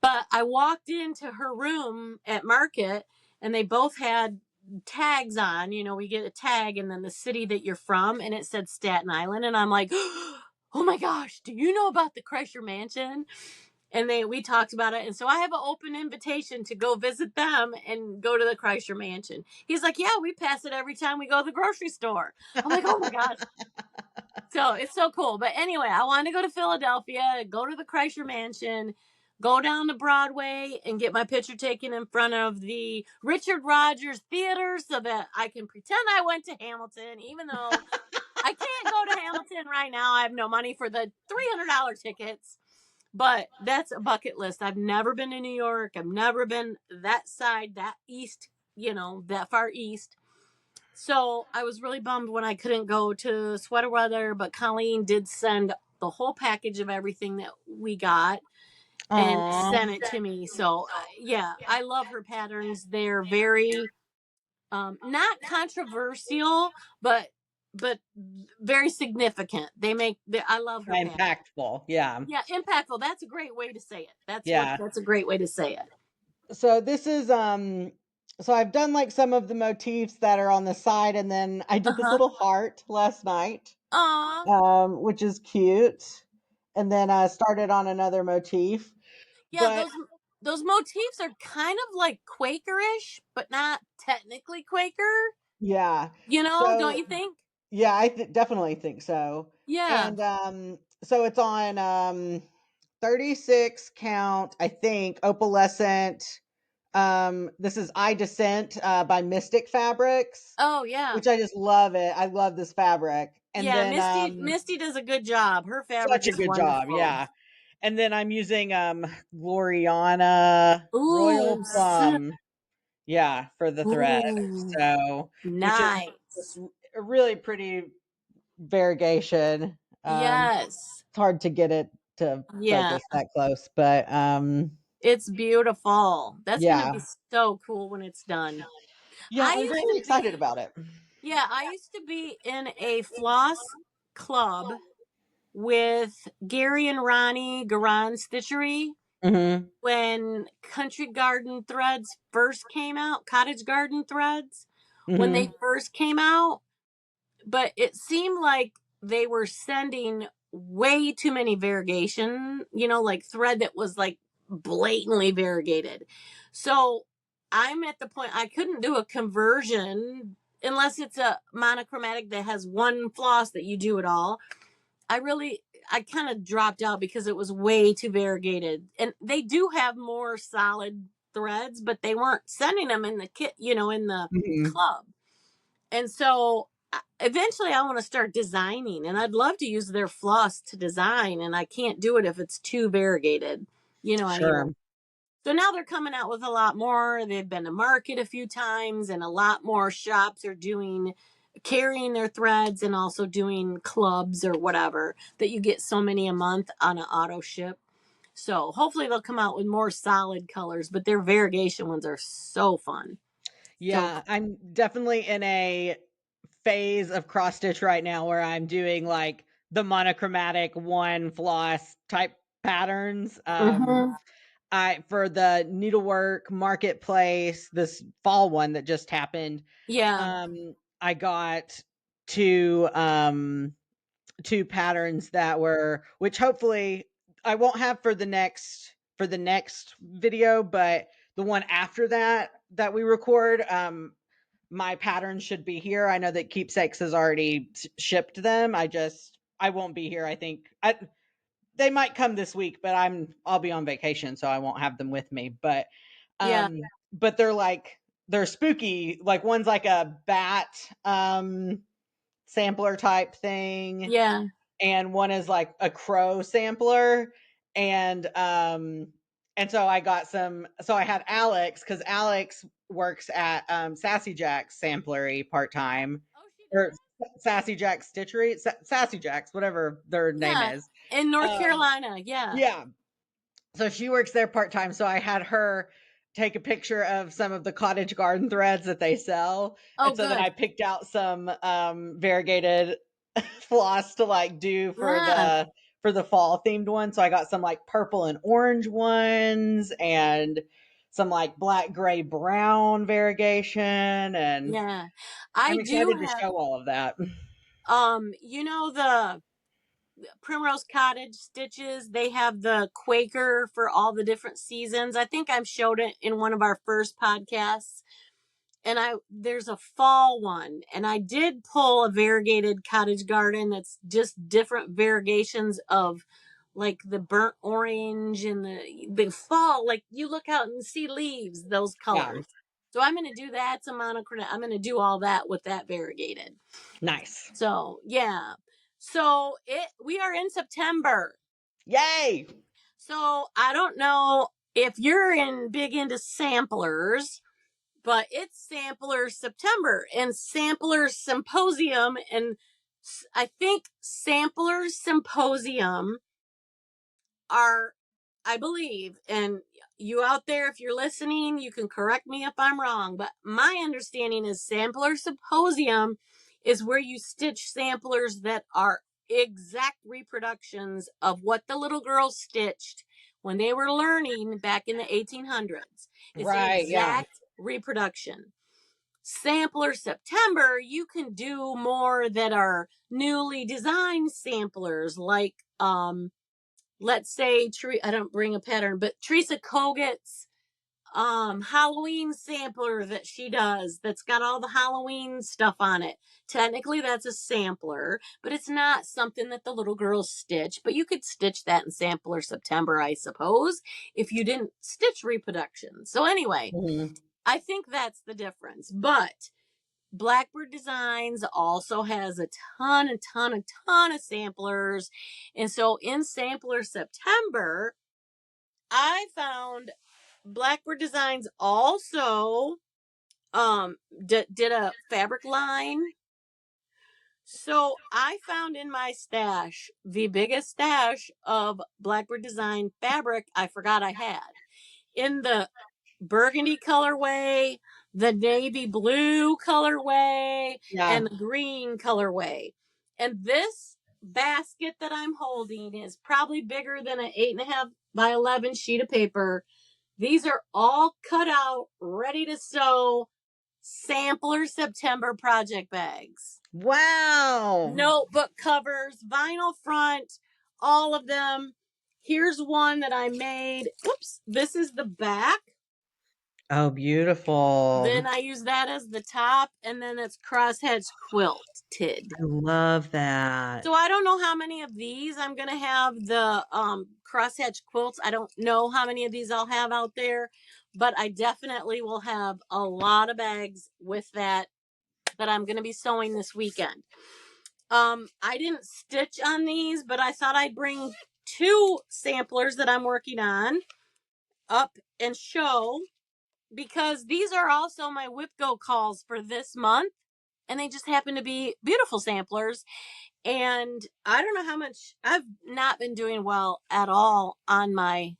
but I walked into her room at market and they both had tags on. You know, we get a tag and then the city that you're from, and it said Staten Island. And I'm like, oh my gosh, do you know about the Kreischer Mansion? And we talked about it. And so I have an open invitation to go visit them and go to the Kreischer Mansion. He's like, yeah, we pass it every time we go to the grocery store. I'm like, oh my gosh. So it's so cool. But anyway, I want to go to Philadelphia, go to the Kreischer Mansion, go down to Broadway and get my picture taken in front of the Richard Rodgers Theater so that I can pretend I went to Hamilton, even though I can't go to Hamilton right now. I have no money for the $300 tickets. But that's a bucket list. I've never been to New York. I've never been that side, that east, that far east. So I was really bummed when I couldn't go to Sweater Weather, but Colleen did send the whole package of everything that we got and Aw. sent it to me. So yeah, I love her patterns. They're very not controversial, but very significant. I love her pattern. Impactful. Yeah. Yeah, impactful. That's a great way to say it. Yeah. That's a great way to say it. So this is so I've done like some of the motifs that are on the side, and then I did this Uh-huh. little heart last night, Aw. which is cute. And then I started on another motif. Yeah, But those motifs are kind of like Quakerish, but not technically Quaker. yeah. Don't So you think? yeah, definitely think so. Yeah. And so it's on 36 count, I think, opalescent. This is I Descent by Mystic Fabrics, Oh yeah. which I just love it. I love this fabric. And Yeah, then Misty does a good job. Her fabric such a is good job, wonderful. yeah. And then I'm using Gloriana Royal Ooh, Plum, yeah, for the thread. ooh, So, which is just nice. a really pretty variegation. Yes. It's hard to get it to Yeah. focus that close, but It's beautiful. That's gonna be yeah. so cool when it's done. Yeah, I I'm used very to excited be about it. Yeah, I used to be in a floss club with Gary and Ronnie Garan Stitchery Mhm. when Country Garden Threads first came out, Cottage Garden Threads, when they Mhm. first came out. But it seemed like they were sending way too many variegation, like thread that was like blatantly variegated. So I'm at the point I couldn't do a conversion unless it's a monochromatic that has one floss that you do it all. I kind of dropped out because it was way too variegated. And they do have more solid threads, but they weren't sending them in the kit, in the Mhm. club. And so eventually I want to start designing, and I'd love to use their floss to design, and I can't do it if it's too variegated. I hear. Sure. So now they're coming out with a lot more. They've been to market a few times, and a lot more shops are carrying their threads and also doing clubs or whatever that you get so many a month on an auto ship. So hopefully they'll come out with more solid colors, but their variegation ones are so fun. So Yeah, I'm definitely in a phase of cross stitch right now where I'm doing like the monochromatic one floss type patterns. mhm. I for the needlework marketplace, this fall one that just happened, Yeah. I got two two patterns that were which hopefully I won't have for the next video, but the one after that we record, my pattern should be here. I know that Keepsakes has already shipped them. I won't be here. I think they might come this week, but I'll be on vacation, so I won't have them with me. Yeah. But they're spooky. Like one's like a bat sampler type thing, Yeah. and one is like a crow sampler, and so I got some. So I had Alex because Alex works at Sassy Jack's samplery part time, Oh, she or does? Sassy Jack Stitchery, Sassy Jacks, whatever their name Yeah. is. In North Um, Carolina. Yeah. yeah, so she works there part time. So I had her take a picture of some of the cottage garden threads that they sell, Oh, and so then I good. picked out some variegated floss to like do for Yeah. for the fall themed one. So I got some like purple and orange ones and some like black, gray, brown variegation. And Yeah. I I'm do excited to have show all of that. the Primrose Cottage stitches, they have the Quaker for all the different seasons. I think I've showed it in one of our first podcasts. And there's a fall one, and I did pull a variegated cottage garden that's just different variegations of like the burnt orange and the fall, like you look out and see leaves, those Yeah. colors. So I'm going to do that. Some monochrome. I'm going to do all that with that variegated. Nice. So yeah. So we are in September. Yay. So I don't know if you're big into samplers, but it's Sampler September and Sampler Symposium. And I think Sampler Symposium are, I believe, and you out there, if you're listening, you can correct me if I'm wrong, but my understanding is Sampler Symposium is where you stitch samplers that are exact reproductions of what the little girls stitched when they were learning back in the 1800s. It's an Right. Yeah. exact reproduction. Sampler September, you can do more that are newly designed samplers, like let's say I don't bring a pattern, but Teresa Koget's Halloween sampler that she does that's got all the Halloween stuff on it. Technically that's a sampler, but it's not something that the little girls stitch, but you could stitch that in Sampler September, I suppose, if you didn't stitch reproduction. So anyway, Mhm. I think that's the difference. But Blackbird Designs also has a ton of samplers. And so in Sampler September, I found Blackbird Designs also did a fabric line. So I found in my stash the biggest stash of Blackbird Design fabric I forgot I had in the burgundy colorway, the navy blue colorway, Yeah. and the green colorway. And this basket that I'm holding is probably bigger than an 8.5 by 11 sheet of paper. These are all cut out, ready to sew Sampler September project bags. Wow. Notebook covers, vinyl front, all of them. Here's one that I made. Whoops, this is the back. Oh, beautiful. Then I use that as the top, and then it's crosshatch quilted. I love that. So I don't know how many of these I'm gonna have the crosshatch quilts. I don't know how many of these I'll have out there, but I definitely will have a lot of bags with that I'm gonna be sewing this weekend. I didn't stitch on these, but I thought I'd bring two samplers that I'm working on up and show, because these are also my whip go calls for this month, and they just happen to be beautiful samplers. And I don't know how much, I've not been doing well at all on my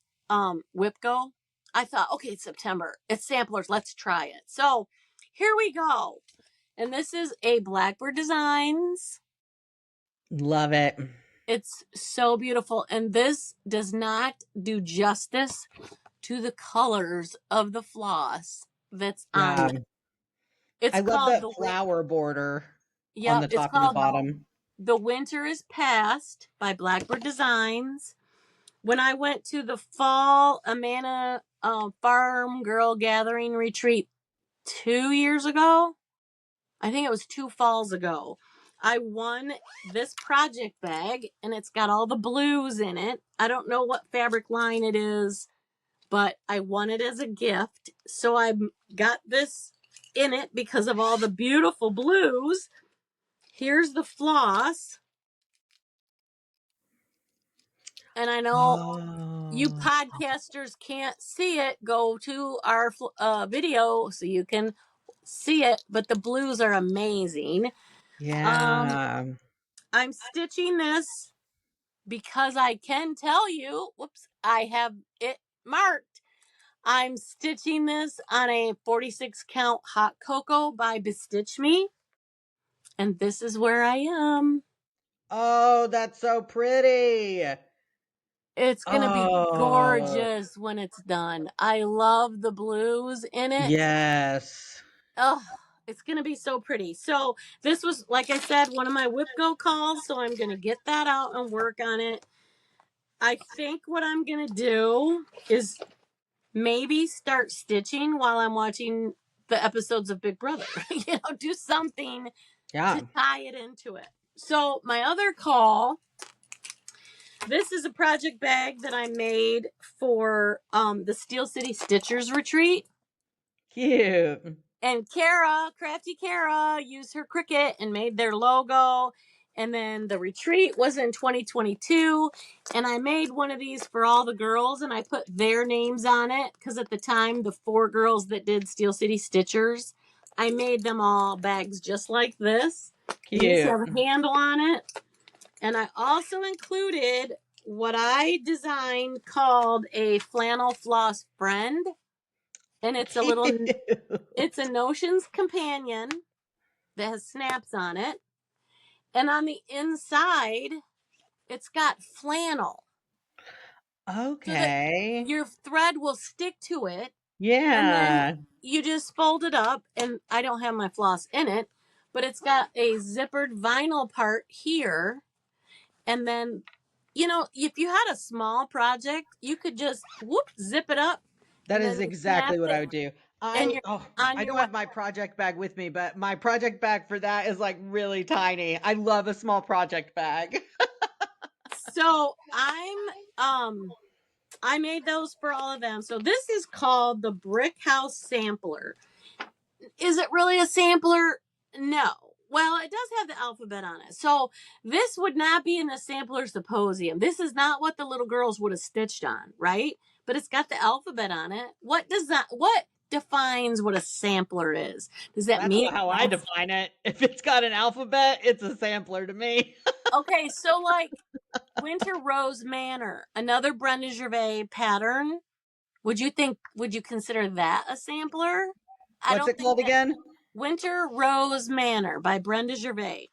whip go. I thought, okay, it's September, it's samplers, let's try it. So here we go. And this is a Blackbird Designs. Love it. It's so beautiful, and this does not do justice to the colors of the floss that's on Yeah. this. It's I love called that the flower border on Yep, the it's top and the called bottom. The Winter is Past by Blackbird Designs. When I went to the fall Amana Farm Girl Gathering Retreat 2 years ago, I think it was 2 falls ago, I won this project bag, and it's got all the blues in it. I don't know what fabric line it is, but I won it as a gift. So I got this in it because of all the beautiful blues. Here's the floss. And I know you Oh, podcasters can't see it. Go to our video so you can see it, but the blues are amazing. Um, yeah. I'm stitching this because I can tell you, whoops, I have it marked. I'm stitching this on a 46 count hot cocoa by Bestitch Me. And this is where I am. Oh, that's so pretty. It's going to be Oh, gorgeous when it's done. I love the blues in it. yes. Oh, it's going to be so pretty. So, this was, like I said, one of my whip go calls. So, I'm going to get that out and work on it. I think what I'm going to do is maybe start stitching while I'm watching the episodes of Big Brother. Do something Yeah. to tie it into it. So, my other call, this is a project bag that I made for the Steel City Stitchers retreat. Cute. And Kara, crafty Kara, used her Cricut and made their logo. And then the retreat was in 2022. And I made one of these for all the girls and I put their names on it. Because at the time, the 4 girls that did Steel City Stitchers, I made them all bags just like this. And these Cute. have a handle on it. And I also included what I designed called a flannel floss friend. And Cute. it's a Notions companion that has snaps on it. And on the inside, it's got flannel so that Okay. your thread will stick to it. And then Yeah. you just fold it up. And I don't have my floss in it, but it's got a zippered vinyl part here. And then, if you had a small project, you could just zip it up That and then is you snap exactly what I it would do. and you're on I your don't way. have my project bag with me, but my project bag for that is like really tiny. I love a small project bag. So I made those for all of them. So this is called the Brick House Sampler. Is it really a sampler? No. Well, it does have the alphabet on it. So this would not be in the sampler symposium. This is not what the little girls would have stitched on, right? But it's got the alphabet on it. What defines what a sampler is? Does that That's mean how I define it. If it's got an alphabet, it's a sampler to me. okay, so like Winter Rose Manor, another Brenda Gervais pattern. Would you consider that a sampler? I What's don't it think called that. again? Winter Rose Manor by Brenda Gervais.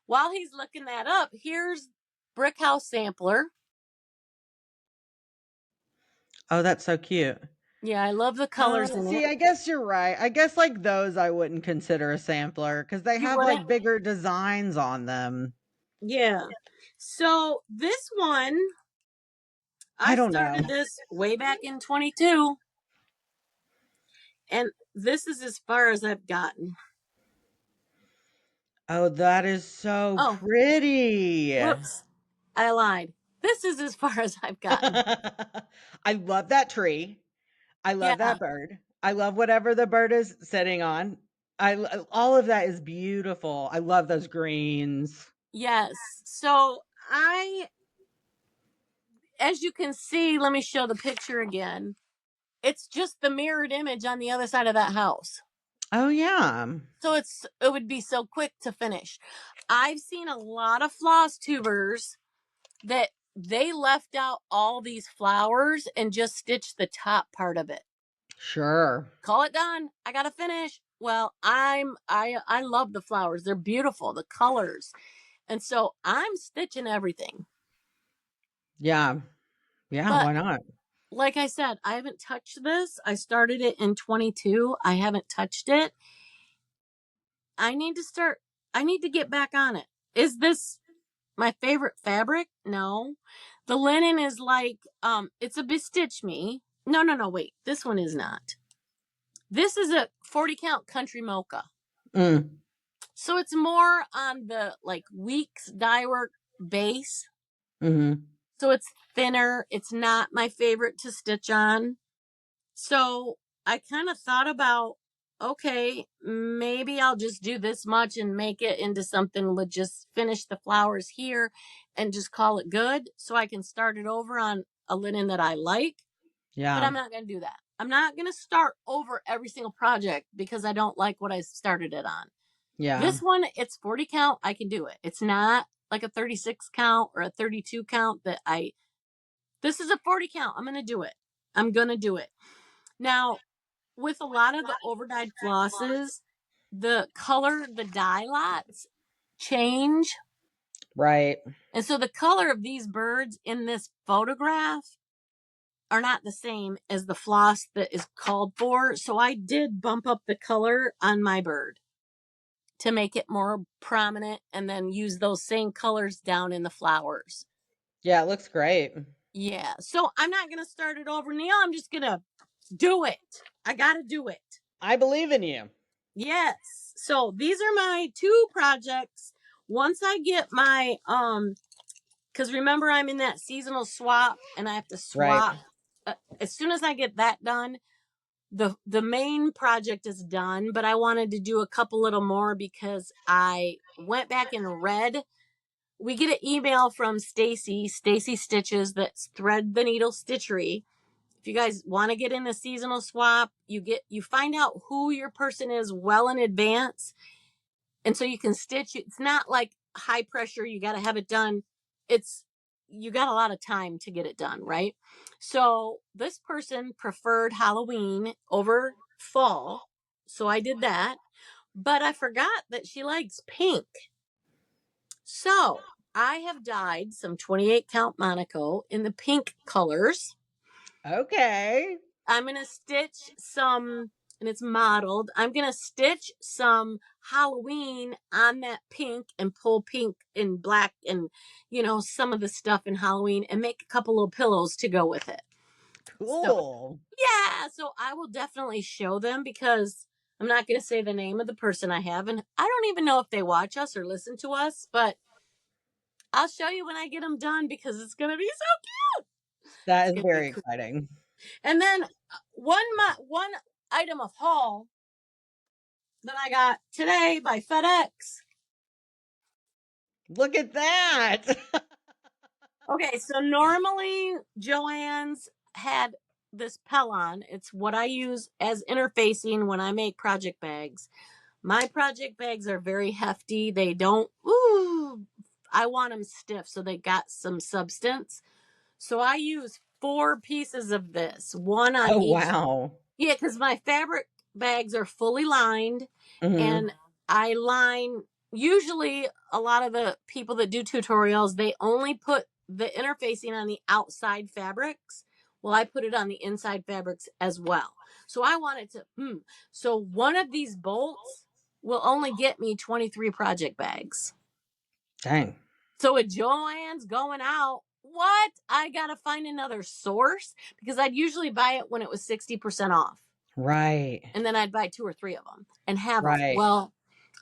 While he's looking that up, here's Brick House Sampler. Oh, that's so cute. Yeah, I love the colors in See, it. I guess you're right. I guess like those I wouldn't consider a sampler because they You have wouldn't? like bigger designs on them. Yeah. So this one, I I don't know. started this way back in 22, and this is as far as I've gotten. Oh, that is so Oh, pretty. whoops. I lied. This is as far as I've gotten. I love that tree. I love Yeah. that bird. I love whatever the bird is sitting on. All of that is beautiful. I love those greens. Yes. So as you can see, let me show the picture again. It's just the mirrored image on the other side of that house. Oh yeah. So it would be so quick to finish. I've seen a lot of floss tubers that they left out all these flowers and just stitched the top part of it. Sure. Call it done. I gotta finish. Well, I love the flowers. They're beautiful, the colors. And so I'm stitching everything. Yeah. Yeah, But why not? like I said, I haven't touched this. I started it in 22. I haven't touched it. I need to start. I need to get back on it. Is this my favorite fabric? No. The linen is like it's a bestitch me. No, wait. This one is not. This is a 40 count country mocha. Mm, So it's more on the like weeks dye work base. mhm. So it's thinner. It's not my favorite to stitch on. So I kind of thought about, okay, maybe I'll just do this much and make it into something with just finish the flowers here and just call it good so I can start it over on a linen that I like. But Yeah. I'm not going to do that. I'm not going to start over every single project because I don't like what I started it on. Yeah. This one, it's 40 count. I can do it. It's not like a 36 count or a 32 count this is a 40 count. I'm going to do it. I'm going to do it. Now, with a lot of the overdyed flosses, the color, the dye lots change. Right. And so the color of these birds in this photograph are not the same as the floss that is called for. So I did bump up the color on my bird to make it more prominent and then use those same colors down in the flowers. Yeah, it looks great. Yeah. So I'm not going to start it over, Neil. I'm just going to do it. I got to do it. I believe in you. Yes. So these are my two projects. Once I get my because remember I'm in that seasonal swap and I have to Right. swap as soon as I get that done, the main project is done, but I wanted to do a couple little more because I went back and read. We get an email from Stacy Stitches, that's Thread the Needle Stitchery. If you guys want to get in the seasonal swap, you find out who your person is well in advance, and so you can stitch. It's not like high pressure, you got to have it done. It's you got a lot of time to get it done, right? So this person preferred Halloween over fall, so I did that, but I forgot that she likes pink. So I have dyed some 28 count Monaco in the pink colors. Okay. I'm going to stitch some, and it's modeled. I'm going to stitch some Halloween on that pink and pull pink and black and, some of the stuff in Halloween and make a couple little pillows to go with it. So, Cool. yeah. So I will definitely show them because I'm not going to say the name of the person I have. And I don't even know if they watch us or listen to us, but I'll show you when I get them done because it's going to be so cute. That It's is going to be very cool. exciting. And then one item of haul that I got today by FedEx. Look at that. Okay, so normally Joann's had this Pellon. It's what I use as interfacing when I make project bags. My project bags are very hefty. They don't, I want them stiff so they got some substance. So I use 4 pieces of this, one on Oh, each. wow. Yeah, because my fabric bags are fully lined, Mhm. and I line. Usually, a lot of the people that do tutorials, they only put the interfacing on the outside fabrics. Well, I put it on the inside fabrics as well. So I wanted to. So one of these bolts will only get me 23 project bags. Dang. So with Joann's going out, what? I gotta find another source because I'd usually buy it when it was 60% off. Right. And then I'd buy 2 or 3 of them and have them. Right. Well,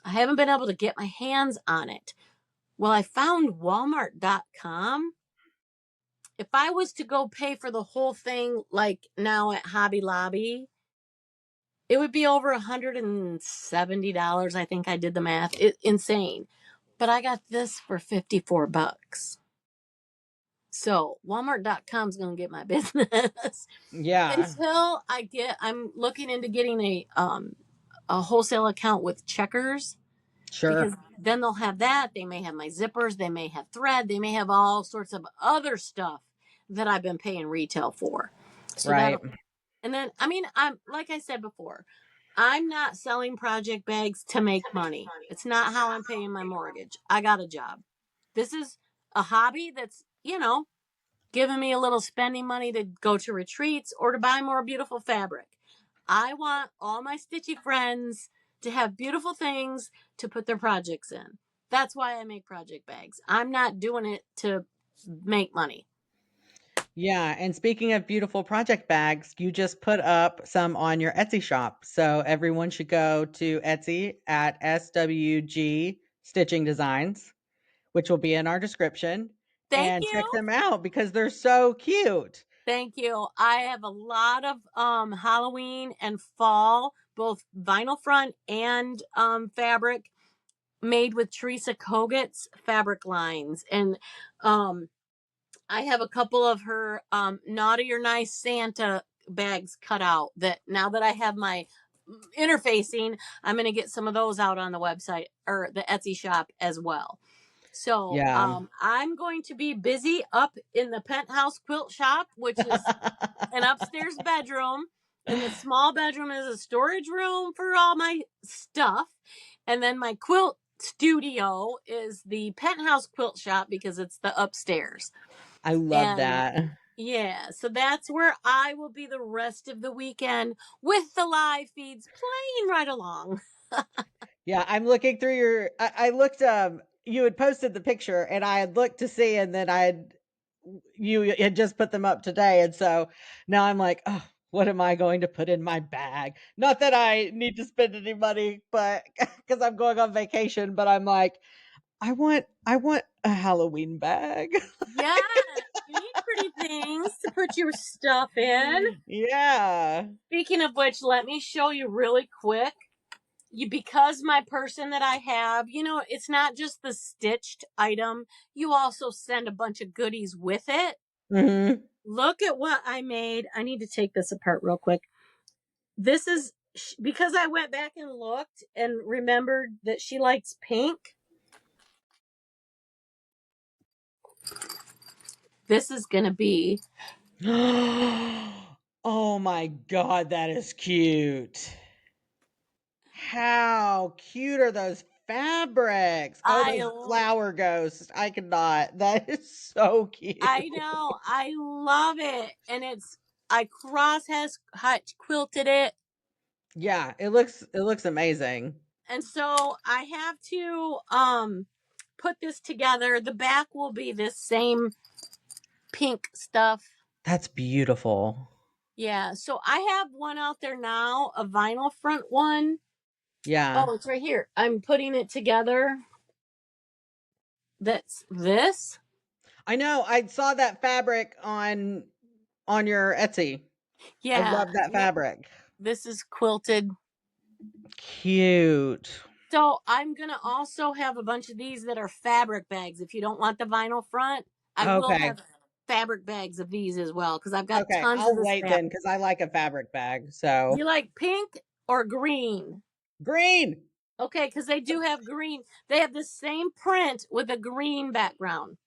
I haven't been able to get my hands on it. Well, I found Walmart.com. If I was to go pay for the whole thing, like now at Hobby Lobby, it would be over $170. I think I did the math. Insane. But I got this for 54 bucks. So Walmart.com is going to get my business Yeah. until I'm looking into getting a wholesale account with Checkers, Sure. because then they'll have that. They may have my zippers, they may have thread, they may have all sorts of other stuff that I've been paying retail for. So Right. and then, I mean, I'm like I said before, I'm not selling project bags to make money. It's not how I'm paying my mortgage. I got a job. This is a hobby that's, giving me a little spending money to go to retreats or to buy more beautiful fabric. I want all my stitchy friends to have beautiful things to put their projects in. That's why I make project bags. I'm not doing it to make money. Yeah, and speaking of beautiful project bags, you just put up some on your Etsy shop. So everyone should go to Etsy at SWG Stitching Designs, which will be in our description, Thank and check you. them out because they're so cute. Thank you. I have a lot of Halloween and fall, both vinyl front and fabric made with Teresa Koget's fabric lines. And I have a couple of her naughty or nice Santa bags cut out that now that I have my interfacing, I'm going to get some of those out on the website or the Etsy shop as well. So Yeah. I'm going to be busy up in the penthouse quilt shop, which is an upstairs bedroom. And the small bedroom is a storage room for all my stuff. And then my quilt studio is the penthouse quilt shop because it's the upstairs. I love And that. yeah, so that's where I will be the rest of the weekend with the live feeds playing right along. Yeah, I'm looking through your I looked you had posted the picture and I had looked to see and then I had you had just put them up today and so now I'm like, "Oh, what am I going to put in my bag?" Not that I need to spend any money, but cuz I'm going on vacation, but I'm like, I want a Halloween bag." Yeah, you need pretty things to put your stuff in. Yeah. Speaking of which, let me show you really quick. Because my person that I have, it's not just the stitched item. You also send a bunch of goodies with it. Mhm. Look at what I made. I need to take this apart real quick. This is because I went back and looked and remembered that she likes pink. This is going to be. Oh my god, that is cute. How cute are those fabrics? Oh, I those flower ghosts. I could not. That is so cute. I know. I love it. And I cross has hot quilted it. Yeah, it looks amazing. And so I have to put this together. The back will be this same pink stuff. That's beautiful. Yeah. So I have one out there now, a vinyl front one. Yeah. Oh, it's right here. I'm putting it together. That's this. I know. I saw that fabric on your Etsy. I Yeah. love that fabric. This is quilted. Cute. So I'm gonna also have a bunch of these that are fabric bags. If you don't want the vinyl front, I will Okay. have fabric bags of these as well because I've got Okay. tons of I'll this wait fabric. then because I like a fabric bag. So You like pink or green? green. Okay, because they do have green. They have the same print with a green background.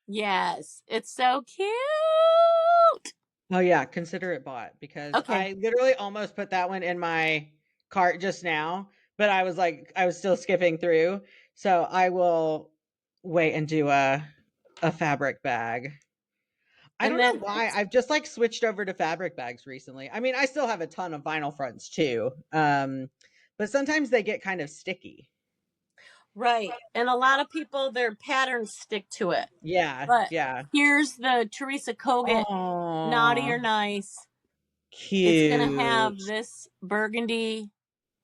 Yes, it's so cute. Oh yeah, consider it bought because Okay, I literally almost put that one in my cart just now, but I was like I was still skipping through. So I will wait and do a fabric bag. I and don't know then why. I've just like switched over to fabric bags recently. I mean, I still have a ton of vinyl fronts too. But sometimes they get kind of sticky. right, and a lot of people their patterns stick to it. Yeah, But yeah. here's the Teresa Kogut Naughty Oh, or Nice. It's gonna have cute. this burgundy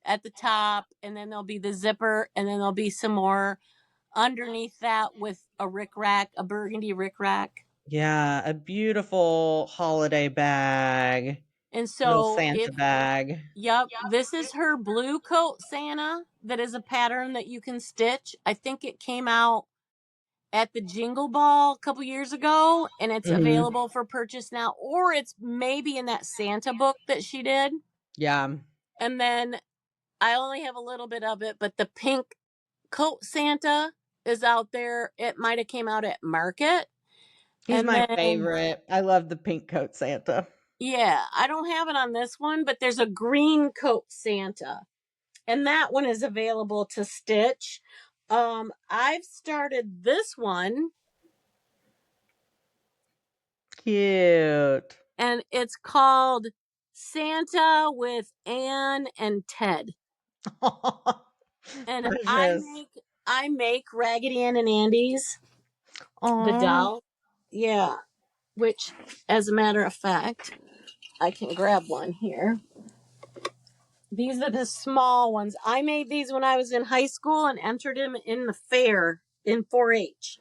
at the top, and then there'll be the zipper, and then there'll be some more underneath that with a rickrack, a burgundy rickrack. Yeah, a beautiful holiday bag. And Little so Santa if bag. Yep, this is her blue coat Santa that is a pattern that you can stitch. I think it came out at the Jingle Ball a couple years ago and it's Mhm. available for purchase now or it's maybe in that Santa book that she did. Yeah. And then I only have a little bit of it, but the pink coat Santa is out there. It might have came out at Market. He's And my then favorite. I love the pink coat Santa. yeah, I don't have it on this one, but there's a green coat Santa. And that one is available to stitch. I've started this one Cute. and it's called Santa with Anne and Ted. And Precious. I make Raggedy Ann and Andy's, the Aw. doll. Yeah, which as a matter of fact, I can grab one here. These are the small ones. I made these when I was in high school and entered them in the fair in 4-H.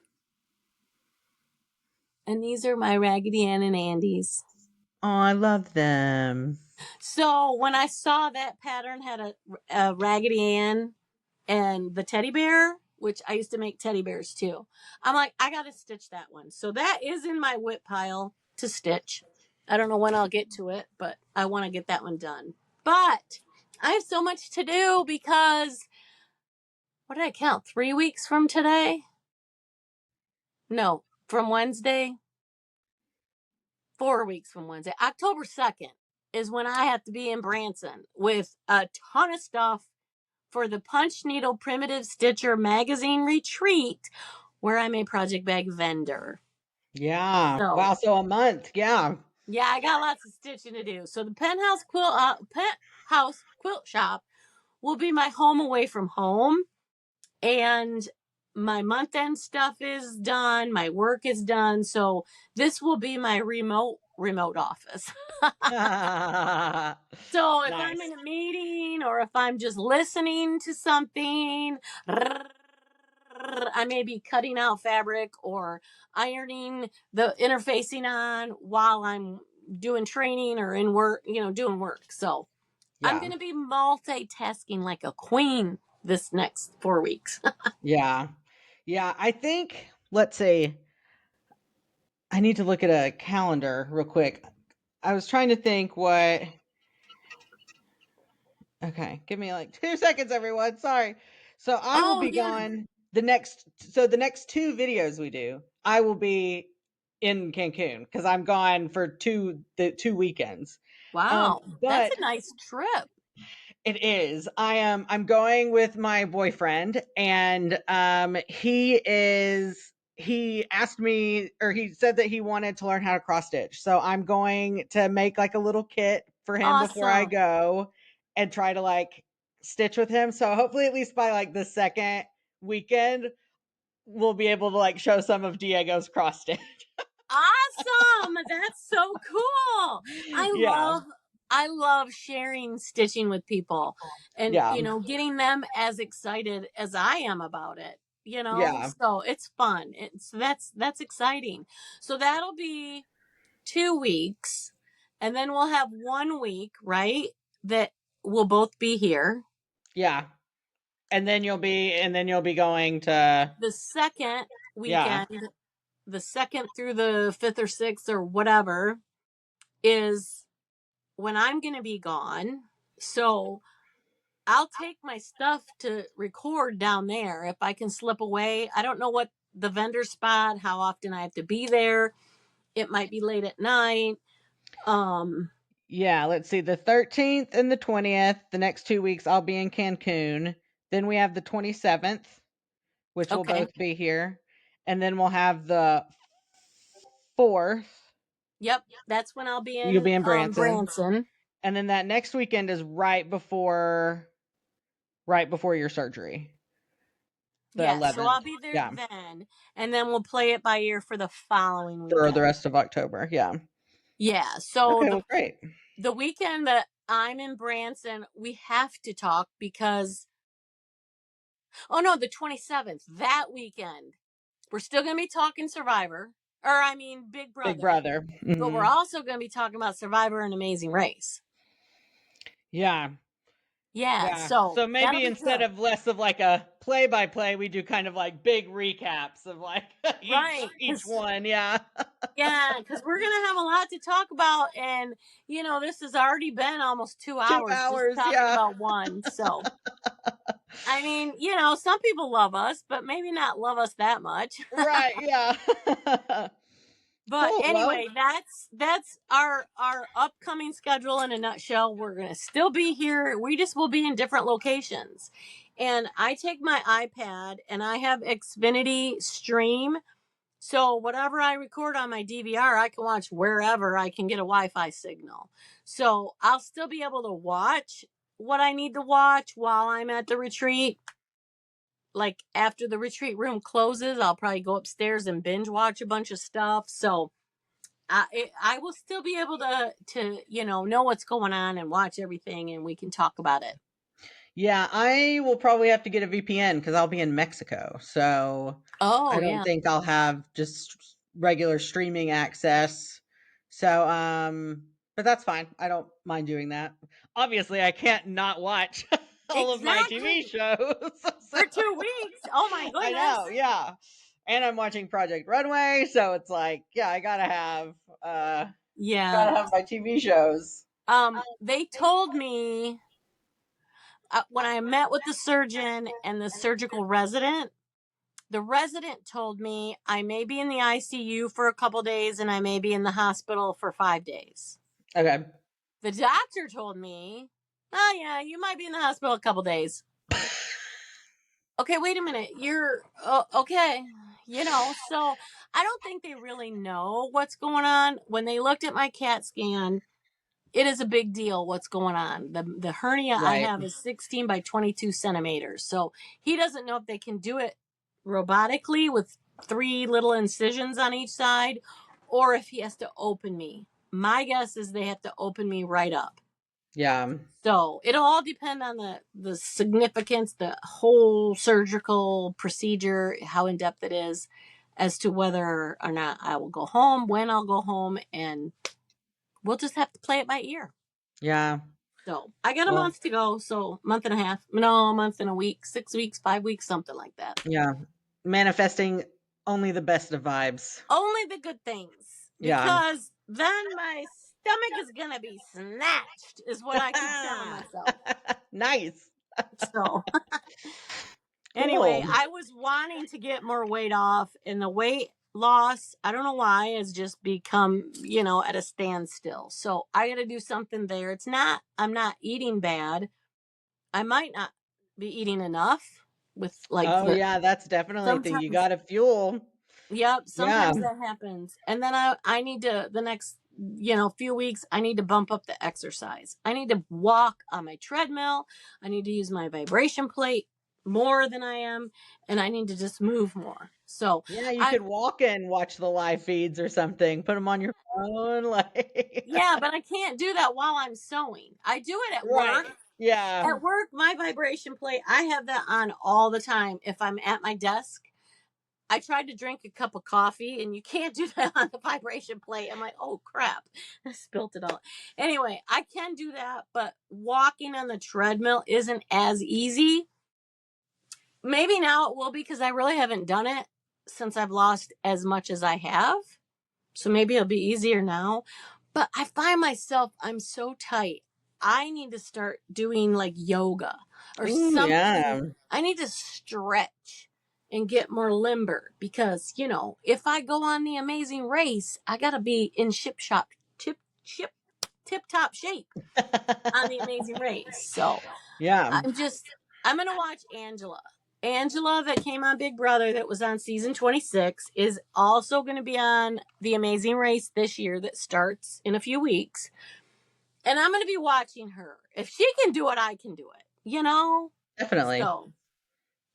And these are my Raggedy Ann and Andy's. Oh, I love them. So when I saw that pattern had a Raggedy Ann and the teddy bear, which I used to make teddy bears too, I'm like, I got to stitch that one. So that is in my whip pile to stitch. I don't know when I'll get to it, but I want to get that one done. But I have so much to do because what did I count? 3 weeks from today? No, from Wednesday. 4 weeks from Wednesday. October 2nd is when I have to be in Branson with a ton of stuff for the Punch Needle Primitive Stitcher Magazine Retreat, where I'm a project bag vendor. Yeah. So Wow. So a month. Yeah. yeah, I got lots of stitching to do. So the Penthouse Quilt Shop will be my home away from home, and my month end stuff is done. My work is done. So this will be my remote office. So if I'm Nice. in a meeting or if I'm just listening to something, I may be cutting out fabric or ironing the interfacing on while I'm doing training or in work, doing work. So I'm Yeah. going to be multitasking like a queen this next 4 weeks. Yeah. Yeah. I think, let's see. I need to look at a calendar real quick. I was trying to think what. Okay, give me like 2 seconds, everyone. Sorry. So I will Oh, be yeah. gone the next two videos we do, I will be in Cancun because I'm gone for the 2 weekends. Wow. That's But a nice trip. it is. I'm going with my boyfriend, and he asked me, or he said that he wanted to learn how to cross stitch. So I'm going to make like a little kit for him before I Awesome. go and try to like stitch with him. So hopefully at least by like the second weekend we'll be able to like show some of Diego's cross stitch. Awesome. That's so cool. I Yeah. love I love sharing stitching with people and Yeah. getting them as excited as I am about it. Yeah. So it's fun. That's exciting. So that'll be 2 weeks, and then we'll have 1 week, right? That we'll both be here. Yeah. And then you'll be going to. The second Yeah. weekend, the second through the 5th or 6th or whatever, is when I'm going to be gone. So I'll take my stuff to record down there if I can slip away. I don't know what the vendor spot, how often I have to be there. It might be late at night. Um, Yeah, let's see. The 13th and the 20th, the next 2 weeks, I'll be in Cancun. Then we have the 27th, which will okay. both be here. And then we'll have the 4th, Yep. That's when I'll be you'll in be in Branson. Branson. And then that next weekend is right before your surgery. The Yeah. So 11th. I'll be there Yeah. then. And then we'll play it by ear for the following For the weekend. rest of October. Yeah. Yeah. So Okay, the well, great. the weekend that I'm in Branson, we have to talk because oh no, the 27th, that weekend. We're still going to be talking Survivor, or I mean Big Big Brother, brother. but we're also going to be talking about Survivor and Amazing Race. Yeah. Yeah, Yeah. so So that'll maybe be instead good. of less of like a play by play, we do kind of like big recaps of like each Right, each one. Yeah. because we're going to have a lot to talk about, and this has already been almost 2 2 hours just hours. talking Yeah. about one. So I mean, some people love us, but maybe not love us that much. Right. Yeah. But Cool. Well, anyway, that's our upcoming schedule in a nutshell. We're gonna still be here. We just will be in different locations. And I take my iPad and I have Xfinity Stream. So whatever I record on my DVR, I can watch wherever I can get a Wi-Fi signal. So I'll still be able to watch what I need to watch while I'm at the retreat. Like after the retreat room closes, I'll probably go upstairs and binge watch a bunch of stuff. So I will still be able to know what's going on and watch everything, and we can talk about it. yeah, I will probably have to get a VPN because I'll be in Mexico. So I Oh don't yeah, think I'll have just regular streaming access. So, but that's fine. I don't mind doing that. Obviously, I can't not watch all of my exactly. TV shows. So For 2 weeks. Oh my I goodness. know, yeah. And I'm watching Project Runway, so it's like, yeah, I uh Yeah. gotta have my TV shows. They told me when I met with the surgeon and the surgical resident. The resident told me I may be in the ICU for a couple days and I may be in the hospital for 5 days. Okay. The doctor told me, oh yeah, you might be in the hospital a couple days. Okay, wait a minute. You're okay. So I don't think they really know what's going on. When they looked at my CAT scan, it is a big deal what's going on. The hernia I Right. have is 16 by 22 centimeters. So he doesn't know if they can do it robotically with 3 little incisions on each side, or if he has to open me. My guess is they have to open me right up. Yeah. So it'll all depend on the significance, the whole surgical procedure, how in depth it is, as to whether or not I will go home, when I'll go home, and we'll just have to play it by ear. Yeah. So I got a Well, month to go, so month and a half, no, a month and a week, 6 weeks, 5 weeks, something like that. yeah. Manifesting only the best of vibes. Only the good things, Yeah. because then my stomach is gonna be snatched, is what I keep telling myself. Nice. So anyway, Cool. I was wanting to get more weight off, and the weight loss, I don't know why, has just become, at a standstill. So I got to do something there. I'm not eating bad. I might not be eating enough with like Oh, the yeah, that's definitely a thing. You sometimes. gotta fuel. Yep, Yeah. sometimes that happens. And then I need to, the next, few weeks, I need to bump up the exercise. I need to walk on my treadmill. I need to use my vibration plate more than I am, and I need to just move more. So, Yeah, you I could walk and watch the live feeds or something. Put them on your phone, like yeah, but I can't do that while I'm sewing. I do it at work. Right. Yeah. At work, my vibration plate, I have that on all the time if I'm at my desk. I tried to drink a cup of coffee, and you can't do that on the vibration plate. I'm like, oh crap, I spilt it all. Anyway, I can do that, but walking on the treadmill isn't as easy. Maybe now it will be, because I really haven't done it since I've lost as much as I have. So maybe it'll be easier now. But I find myself, I'm so tight. I need to start doing like yoga or Ooh, something. yeah. I need to stretch and get more limber, because, if I go on the Amazing Race, I got to be in tip, chip, tip top shape on the Amazing Race. So Yeah. I'm going to watch Angela. Angela, that came on Big Brother, that was on season 26, is also going to be on The Amazing Race this year, that starts in a few weeks. And I'm going to be watching her. If she can do it, I can do it. Definitely. So,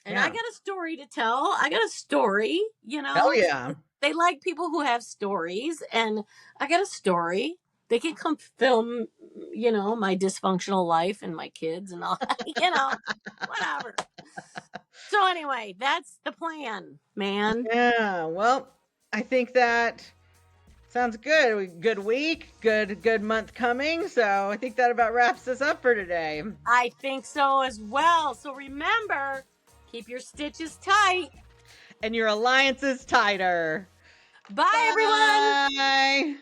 and I Yeah. got a story to tell. I got a story, Hell yeah. They like people who have stories, and I got a story. They can come film, my dysfunctional life and my kids and all, whatever. So anyway, that's the plan, man. Yeah. Well, I think that sounds good. Good week, good month coming. So I think that about wraps us up for today. I think so as well. So remember, keep your stitches tight. And your alliance is tighter. Bye, everyone. Bye.